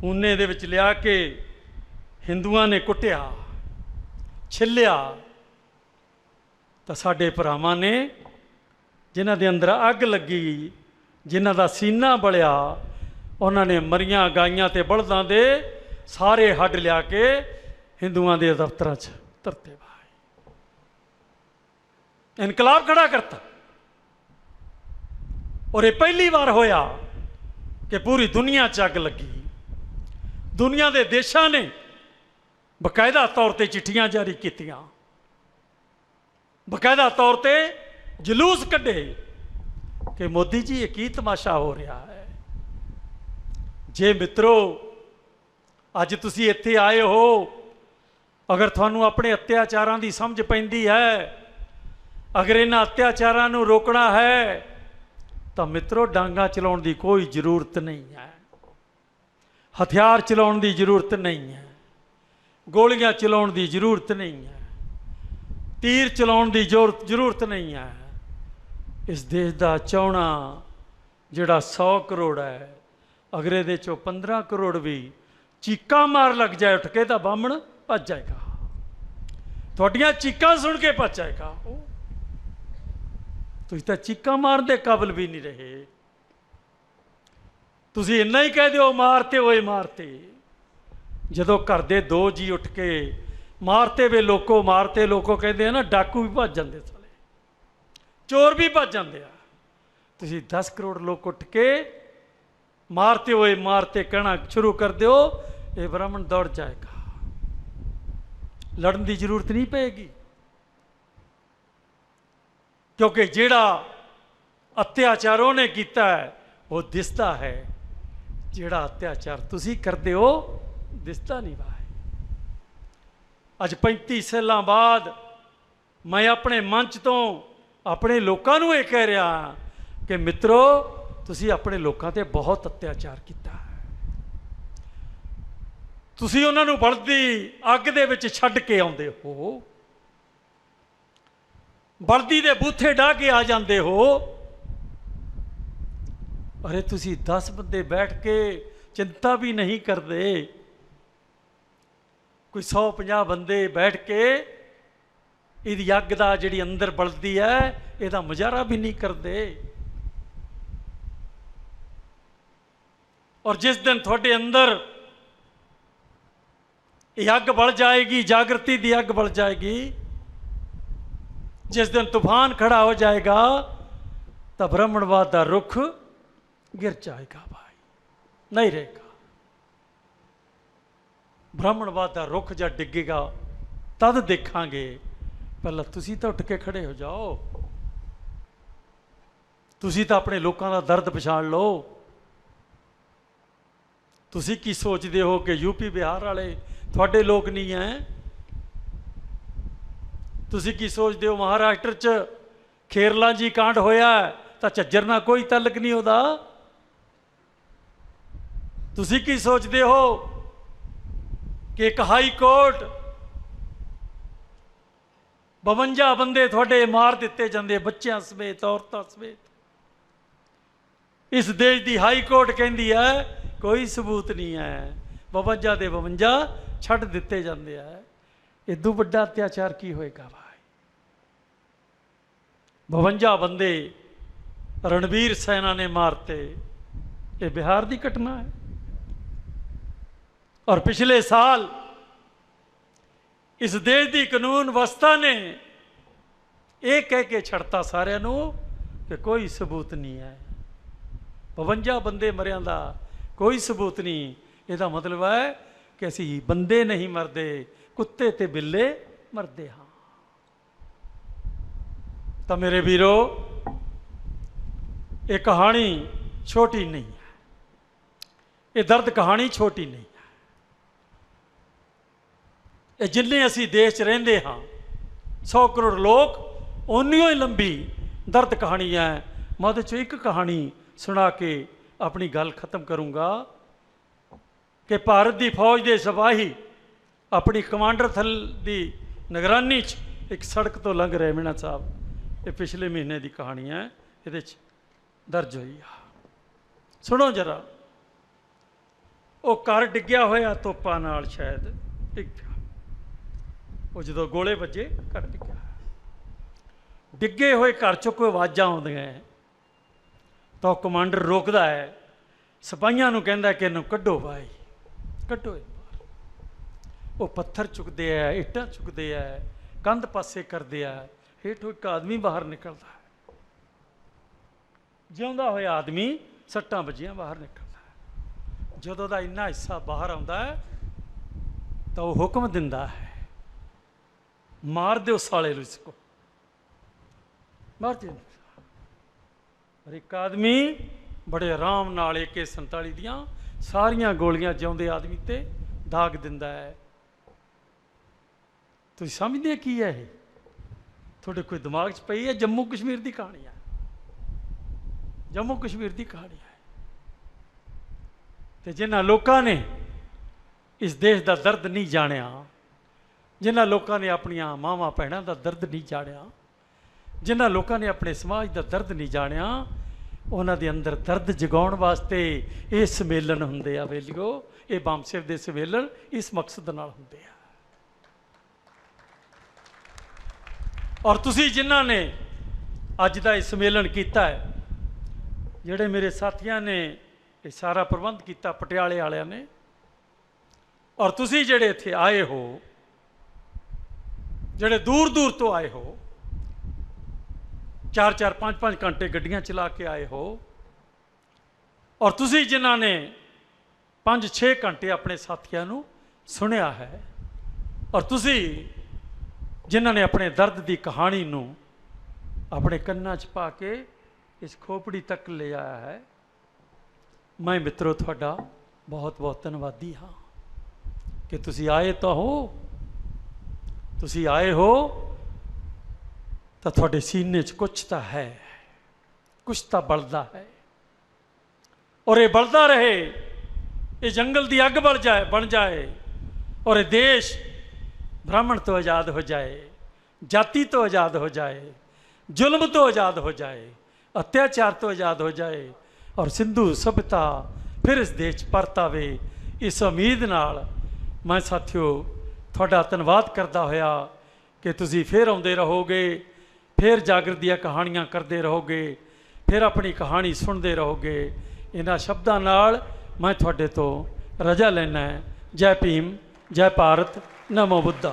ਊਨੇ ਦੇ ਵਿੱਚ ਲਿਆ ਕੇ ਹਿੰਦੂਆਂ ਨੇ ਕੁੱਟਿਆ, ਛਿੱਲਿਆ, ਤਾਂ ਸਾਡੇ ਭਰਾਵਾਂ ਨੇ, ਜਿਨ੍ਹਾਂ ਦੇ ਅੰਦਰ ਅੱਗ ਲੱਗੀ, ਜਿਨ੍ਹਾਂ ਦਾ ਸੀਨਾ ਬਲਿਆ, ਉਹਨਾਂ ਨੇ ਮਰੀਆਂ ਗਾਈਆਂ ਤੇ ਬਲਦਾਂ ਦੇ ਸਾਰੇ ਹੱਡ ਲਿਆ ਕੇ ਹਿੰਦੂਆਂ ਦੇ ਦਫ਼ਤਰਾਂ 'ਚ ਧਰਤੇ ਭਾਈ। ਇਨਕਲਾਬ ਖੜਾ ਕਰਤਾ। ਔਰ ਇਹ ਪਹਿਲੀ ਵਾਰ ਹੋਇਆ ਕਿ ਪੂਰੀ ਦੁਨੀਆ 'ਚ ਅੱਗ ਲੱਗੀ। ਦੁਨੀਆ ਦੇ ਦੇਸ਼ਾਂ ਨੇ ਬਕਾਇਦਾ ਤੌਰ ਤੇ ਚਿੱਠੀਆਂ ਜਾਰੀ ਕੀਤੀਆਂ, ਬਕਾਇਦਾ ਤੌਰ ਤੇ ਜਲੂਸ ਕੱਢੇ ਕਿ ਮੋਦੀ ਜੀ ਇਹ ਕੀ ਤਮਾਸ਼ਾ ਹੋ ਰਿਹਾ ਹੈ। ਜੇ ਮਿੱਤਰੋ ਅੱਜ ਤੁਸੀਂ ਇੱਥੇ ਆਏ ਹੋ, ਅਗਰ ਤੁਹਾਨੂੰ ਆਪਣੇ ਅਤਿਆਚਾਰਾਂ ਦੀ ਸਮਝ ਪੈਂਦੀ ਹੈ, ਅਗਰ ਇਹਨਾਂ ਅਤਿਆਚਾਰਾਂ ਨੂੰ ਰੋਕਣਾ ਹੈ, ਤਾਂ ਮਿੱਤਰੋ ਡਾਂਗਾ ਚਲਾਉਣ ਦੀ ਕੋਈ ਜ਼ਰੂਰਤ ਨਹੀਂ ਹੈ, ਹਥਿਆਰ ਚਲਾਉਣ ਦੀ ਜ਼ਰੂਰਤ ਨਹੀਂ ਹੈ, ਗੋਲੀਆਂ ਚਲਾਉਣ ਦੀ ਜ਼ਰੂਰਤ ਨਹੀਂ ਹੈ, ਤੀਰ ਚਲਾਉਣ ਦੀ ਜ਼ਰੂਰਤ ਨਹੀਂ ਹੈ। ਇਸ ਦੇਸ਼ ਦਾ ਚਾਹੁਣਾ ਜਿਹੜਾ 100 ਕਰੋੜ ਹੈ, ਅਗਰ ਇਹਦੇ 'ਚੋਂ 15 ਕਰੋੜ ਵੀ ਚੀਕਾਂ ਮਾਰ ਲੱਗ ਜਾਏ ਉੱਠ ਕੇ, ਤਾਂ ਬਾਹਮਣ ਭੱਜ ਜਾਏਗਾ। ਤੁਹਾਡੀਆਂ ਚੀਕਾਂ ਸੁਣ ਕੇ ਭੱਜ ਜਾਏਗਾ। ਤੁਸੀਂ ਤਾਂ ਚੀਕਾਂ ਮਾਰਨ ਦੇ ਕਾਬਿਲ ਵੀ ਨਹੀਂ ਰਹੇ। ਤੁਸੀਂ ਇੰਨਾ ਹੀ ਕਹਿ ਦਿਓ ਮਾਰਤੇ ਓਏ ਮਾਰਤੇ। ਜਦੋਂ ਘਰ ਦੇ 2 ਜੀ ਉੱਠ ਕੇ ਮਾਰਤੇ ਵੇ ਲੋਕੋ, ਮਾਰਤੇ ਲੋਕੋ ਕਹਿੰਦੇ ਆ ਨਾ, ਡਾਕੂ ਵੀ ਭੱਜ ਜਾਂਦੇ, ਸਾਲੇ ਚੋਰ ਵੀ ਭੱਜ ਜਾਂਦੇ ਆ। ਤੁਸੀਂ 10 ਕਰੋੜ ਲੋਕ ਉੱਠ ਕੇ ਮਾਰਤੇ ਹੋਏ ਮਾਰਤੇ ਕਹਿਣਾ ਸ਼ੁਰੂ ਕਰ ਦਿਓ, ਇਹ ਬ੍ਰਾਹਮਣ ਦੌੜ ਜਾਏਗਾ। ਲੜਨ ਦੀ ਜ਼ਰੂਰਤ ਨਹੀਂ ਪਏਗੀ, ਕਿਉਂਕਿ ਜਿਹੜਾ ਅਤਿਆਚਾਰ ਉਹਨੇ ਕੀਤਾ ਹੈ ਉਹ ਦਿਸਦਾ ਹੈ, ਜਿਹੜਾ ਅਤਿਆਚਾਰ ਤੁਸੀਂ ਕਰਦੇ ਹੋ ਦਿਸਦਾ ਨਹੀਂ ਭਾਈ। ਅੱਜ 35 ਸਾਲਾਂ ਬਾਅਦ ਮੈਂ ਆਪਣੇ ਮੰਚ ਤੋਂ ਆਪਣੇ ਲੋਕਾਂ ਨੂੰ ਇਹ ਕਹਿ ਰਿਹਾ ਕਿ ਮਿੱਤਰੋ, ਤੁਸੀਂ ਆਪਣੇ ਲੋਕਾਂ ਤੇ ਬਹੁਤ ਅਤਿਆਚਾਰ ਕੀਤਾ ਹੈ। ਤੁਸੀਂ ਉਹਨਾਂ ਨੂੰ ਬਲਦੀ ਅੱਗ ਦੇ ਵਿੱਚ ਛੱਡ ਕੇ ਆਉਂਦੇ ਹੋ, ਬਲਦੀ ਦੇ ਬੂਥੇ ਡਾਹ ਕੇ ਆ ਜਾਂਦੇ ਹੋ। ਅਰੇ ਤੁਸੀਂ 10 ਬੰਦੇ ਬੈਠ ਕੇ ਚਿੰਤਾ ਵੀ ਨਹੀਂ ਕਰਦੇ, ਕੋਈ 150 ਬੰਦੇ ਬੈਠ ਕੇ ਇਹਦੀ ਅੱਗ ਦਾ ਜਿਹੜੀ ਅੰਦਰ ਬਲਦੀ ਹੈ ਇਹਦਾ ਮੁਜ਼ਾਹਰਾ ਵੀ ਨਹੀਂ ਕਰਦੇ। ਔਰ ਜਿਸ ਦਿਨ ਤੁਹਾਡੇ ਅੰਦਰ ਇਹ ਅੱਗ ਬਲ ਜਾਏਗੀ, ਜਾਗਰਤੀ ਦੀ ਅੱਗ ਬਲ ਜਾਏਗੀ, जिस दिन तूफान खड़ा हो जाएगा, तब ब्राह्मणवाद का रुख गिर जाएगा भाई, नहीं रहेगा। ਬ੍ਰਾਹਮਣਵਾਦ ਦਾ ਰੁੱਖ ਜਾਂ ਡਿੱਗੇਗਾ ਤਦ ਦੇਖਾਂਗੇ। ਪਹਿਲਾਂ ਤੁਸੀਂ ਤਾਂ ਉੱਠ ਕੇ ਖੜੇ ਹੋ ਜਾਓ। ਤੁਸੀਂ ਤਾਂ ਆਪਣੇ ਲੋਕਾਂ ਦਾ ਦਰਦ ਪਛਾਣ ਲਓ। ਤੁਸੀਂ ਕੀ ਸੋਚਦੇ ਹੋ ਕਿ ਯੂਪੀ ਬਿਹਾਰ ਵਾਲੇ ਤੁਹਾਡੇ ਲੋਕ ਨਹੀਂ ਹੈ? ਤੁਸੀਂ ਕੀ ਸੋਚਦੇ ਹੋ ਮਹਾਰਾਸ਼ਟਰ 'ਚ ਖੇਰਲਾ ਜੀ ਕਾਂਡ ਹੋਇਆ ਤਾਂ ਝੱਜਰ ਨਾਲ ਕੋਈ ਤਲਕ ਨਹੀਂ ਉਹਦਾ? ਤੁਸੀਂ ਕੀ ਸੋਚਦੇ ਹੋ ਕਿ ਇੱਕ ਹਾਈ ਕੋਰਟ 52 ਬੰਦੇ ਤੁਹਾਡੇ ਮਾਰ ਦਿੱਤੇ ਜਾਂਦੇ, ਬੱਚਿਆਂ ਸਮੇਤ, ਔਰਤਾਂ ਸਮੇਤ। ਇਸ ਦੇਸ਼ ਦੀ ਹਾਈ ਕੋਰਟ ਕਹਿੰਦੀ ਹੈ ਕੋਈ ਸਬੂਤ ਨਹੀਂ ਹੈ, 52 ਦੇ 52 ਛੱਡ ਦਿੱਤੇ ਜਾਂਦੇ ਆ। ਇਦੋਂ ਵੱਡਾ ਅਤਿਆਚਾਰ ਕੀ ਹੋਏਗਾ ਭਾਈ? 52 ਬੰਦੇ ਰਣਵੀਰ ਸੈਨਾ ਨੇ ਮਾਰਤੇ। ਇਹ ਬਿਹਾਰ ਦੀ ਘਟਨਾ ਹੈ। ਔਰ ਪਿਛਲੇ ਸਾਲ ਇਸ ਦੇਸ਼ ਦੀ ਕਾਨੂੰਨ ਵਿਵਸਥਾ ਨੇ ਇਹ ਕਹਿ ਕੇ ਛੱਡਤਾ ਸਾਰਿਆਂ ਨੂੰ ਕਿ ਕੋਈ ਸਬੂਤ ਨਹੀਂ ਹੈ। 52 ਬੰਦੇ ਮਰਿਆਂ ਦਾ ਕੋਈ ਸਬੂਤ ਨਹੀਂ। ਇਹਦਾ ਮਤਲਬ ਹੈ ਕਿ ਅਸੀਂ ਬੰਦੇ ਨਹੀਂ ਮਰਦੇ, ਕੁੱਤੇ ਤੇ ਬਿੱਲੇ ਮਰਦੇ ਹਾਂ। ਤਾਂ ਮੇਰੇ ਵੀਰੋ, ਇਹ ਕਹਾਣੀ ਛੋਟੀ ਨਹੀਂ ਹੈ, ਇਹ ਦਰਦ ਕਹਾਣੀ ਛੋਟੀ ਨਹੀਂ ਹੈ। ਇਹ ਜਿੰਨੇ ਅਸੀਂ ਦੇਸ਼ 'ਚ ਰਹਿੰਦੇ ਹਾਂ, 100 ਕਰੋੜ ਲੋਕ, ਓਨੀਓ ਹੀ ਲੰਬੀ ਦਰਦ ਕਹਾਣੀ ਹੈ। ਮੈਂ ਉਹਦੇ 'ਚੋਂ ਇੱਕ ਕਹਾਣੀ ਸੁਣਾ ਕੇ ਆਪਣੀ ਗੱਲ ਖਤਮ ਕਰੂੰਗਾ ਕਿ ਭਾਰਤ ਦੀ ਫੌਜ ਦੇ ਸਿਪਾਹੀ ਆਪਣੀ ਕਮਾਂਡਰ ਥਲ ਦੀ ਨਿਗਰਾਨੀ 'ਚ ਇੱਕ ਸੜਕ ਤੋਂ ਲੰਘ ਰਹੇ ਮੀਣਾ ਸਾਹਿਬ। ਇਹ ਪਿਛਲੇ ਮਹੀਨੇ ਦੀ ਕਹਾਣੀ ਹੈ, ਇਹਦੇ 'ਚ ਦਰਜ ਹੋਈ ਆ। ਸੁਣੋ ਜਰਾ। ਉਹ ਘਰ ਡਿੱਗਿਆ ਹੋਇਆ ਤੋਪਾਂ ਨਾਲ, ਸ਼ਾਇਦ ਡਿੱਗ ਪਿਆ। ਉਹ ਜਦੋਂ ਗੋਲੇ ਵੱਜੇ ਘਰ ਡਿੱਗਿਆ। ਡਿੱਗੇ ਹੋਏ ਘਰ 'ਚੋਂ ਕੋਈ ਆਵਾਜ਼ਾਂ ਆਉਂਦੀਆਂ ਤਾਂ ਉਹ ਕਮਾਂਡਰ ਰੋਕਦਾ ਹੈ, ਸਿਪਾਹੀਆਂ ਨੂੰ ਕਹਿੰਦਾ ਕਿ ਇਹਨੂੰ ਕੱਢੋ ਭਾਈ, ਕੱਢੋ ਇਹਨੂੰ ਬਾਹਰ। ਉਹ ਪੱਥਰ ਚੁੱਕਦੇ ਆ, ਇੱਟਾਂ ਚੁੱਕਦੇ ਆ, ਕੰਧ ਪਾਸੇ ਕਰਦੇ ਆ, ਹੇਠੋਂ ਇੱਕ ਆਦਮੀ ਬਾਹਰ ਨਿਕਲਦਾ ਹੈ। ਜਿਉਂਦਾ ਹੋਇਆ ਆਦਮੀ, ਸੱਟਾਂ ਵੱਜੀਆਂ, ਬਾਹਰ ਨਿਕਲਦਾ ਹੈ। ਜਦੋਂ ਦਾ ਇੰਨਾ ਹਿੱਸਾ ਬਾਹਰ ਆਉਂਦਾ ਹੈ ਤਾਂ ਉਹ ਹੁਕਮ ਦਿੰਦਾ ਹੈ, ਮਾਰ ਦਿਓ ਸਾਲੇ ਨੂੰ, ਇਸਕੋ ਮਾਰ ਦਿਓ। ਪਰ ਇੱਕ ਆਦਮੀ ਬੜੇ ਆਰਾਮ ਨਾਲ AK-47 ਦੀਆਂ ਸਾਰੀਆਂ ਗੋਲੀਆਂ ਜਿਉਂਦੇ ਆਦਮੀ ਤੇ ਦਾਗ ਦਿੰਦਾ ਹੈ। ਤੁਸੀਂ ਸਮਝਦੇ ਕੀ ਹੈ ਇਹ? ਤੁਹਾਡੇ ਕੋਈ ਦਿਮਾਗ 'ਚ ਪਈ ਹੈ? ਜੰਮੂ ਕਸ਼ਮੀਰ ਦੀ ਕਹਾਣੀ ਹੈ, ਜੰਮੂ ਕਸ਼ਮੀਰ ਦੀ ਕਹਾਣੀ ਹੈ। ਤੇ ਜਿਨ੍ਹਾਂ ਲੋਕਾਂ ਨੇ ਇਸ ਦੇਸ਼ ਦਾ ਦਰਦ ਨਹੀਂ ਜਾਣਿਆ, ਜਿਨ੍ਹਾਂ ਲੋਕਾਂ ਨੇ ਆਪਣੀਆਂ ਮਾਵਾਂ ਭੈਣਾਂ ਦਾ ਦਰਦ ਨਹੀਂ ਜਾਣਿਆ, ਜਿਨ੍ਹਾਂ ਲੋਕਾਂ ਨੇ ਆਪਣੇ ਸਮਾਜ ਦਾ ਦਰਦ ਨਹੀਂ ਜਾਣਿਆ, ਉਹਨਾਂ ਦੇ ਅੰਦਰ ਦਰਦ ਜਗਾਉਣ ਵਾਸਤੇ ਇਹ ਸੰਮੇਲਨ ਹੁੰਦੇ ਆ ਵੇਲੀਓ। ਇਹ ਬਾਮਸੇਵ ਦੇ ਸੰਮੇਲਨ ਇਸ ਮਕਸਦ ਨਾਲ ਹੁੰਦੇ ਆ। ਔਰ ਤੁਸੀਂ ਜਿਨ੍ਹਾਂ ਨੇ ਅੱਜ ਦਾ ਇਹ ਸੰਮੇਲਨ ਕੀਤਾ ਹੈ, ਜਿਹੜੇ ਮੇਰੇ ਸਾਥੀਆਂ ਨੇ ਇਹ ਸਾਰਾ ਪ੍ਰਬੰਧ ਕੀਤਾ, ਪਟਿਆਲੇ ਵਾਲਿਆਂ ਨੇ, ਔਰ ਤੁਸੀਂ ਜਿਹੜੇ ਇੱਥੇ ਆਏ ਹੋ, ਜਿਹੜੇ ਦੂਰ ਦੂਰ ਤੋਂ ਆਏ ਹੋ, 4-4 5-5 ਘੰਟੇ ਗੱਡੀਆਂ ਚਲਾ ਕੇ ਆਏ ਹੋ, ਔਰ ਤੁਸੀਂ ਜਿਨ੍ਹਾਂ ਨੇ 5-6 ਘੰਟੇ ਆਪਣੇ ਸਾਥੀਆਂ ਨੂੰ ਸੁਣਿਆ ਹੈ, ਔਰ ਤੁਸੀਂ ਜਿਨ੍ਹਾਂ ਨੇ ਆਪਣੇ ਦਰਦ ਦੀ ਕਹਾਣੀ ਨੂੰ ਆਪਣੇ ਕੰਨਾਂ 'ਚ ਪਾ ਕੇ ਇਸ ਖੋਪੜੀ ਤੱਕ ਲੈ ਆਇਆ ਹੈ, ਮੈਂ ਮਿੱਤਰੋ ਤੁਹਾਡਾ ਬਹੁਤ ਬਹੁਤ ਧੰਨਵਾਦੀ ਹਾਂ ਕਿ ਤੁਸੀਂ ਆਏ ਤਾਂ ਹੋ। ਤੁਸੀਂ ਆਏ ਹੋ ਤਾਂ ਤੁਹਾਡੇ ਸੀਨੇ 'ਚ ਕੁਛ ਤਾਂ ਹੈ, ਕੁਛ ਤਾਂ ਬਲਦਾ ਹੈ, ਔਰ ਇਹ ਬਲਦਾ ਰਹੇ। ਇਹ ਜੰਗਲ ਦੀ ਅੱਗ ਬਣ ਜਾਏ, ਔਰ ਇਹ ਦੇਸ਼ ब्राह्मण तो आज़ाद हो जाए, जाति तो आज़ाद हो जाए, जुल्म तो आज़ाद हो जाए, अत्याचार तो आज़ाद हो जाए, और सिंधु सभ्यता फिर इस देश 'ਚ परत आवे। इस उम्मीद नाल मैं साथियों तुहाडा धन्नवाद करदा होया कि तुसीं फिर आउंदे रहोगे, फिर जागृत ਦੀਆਂ कहानियां करते रहोगे, फिर अपनी कहानी सुनते रहोगे। इन्हां शब्दां नाल मैं तुहाडे तो रजा लैना है। जय भीम, जय भारत, नमो बुद्धा।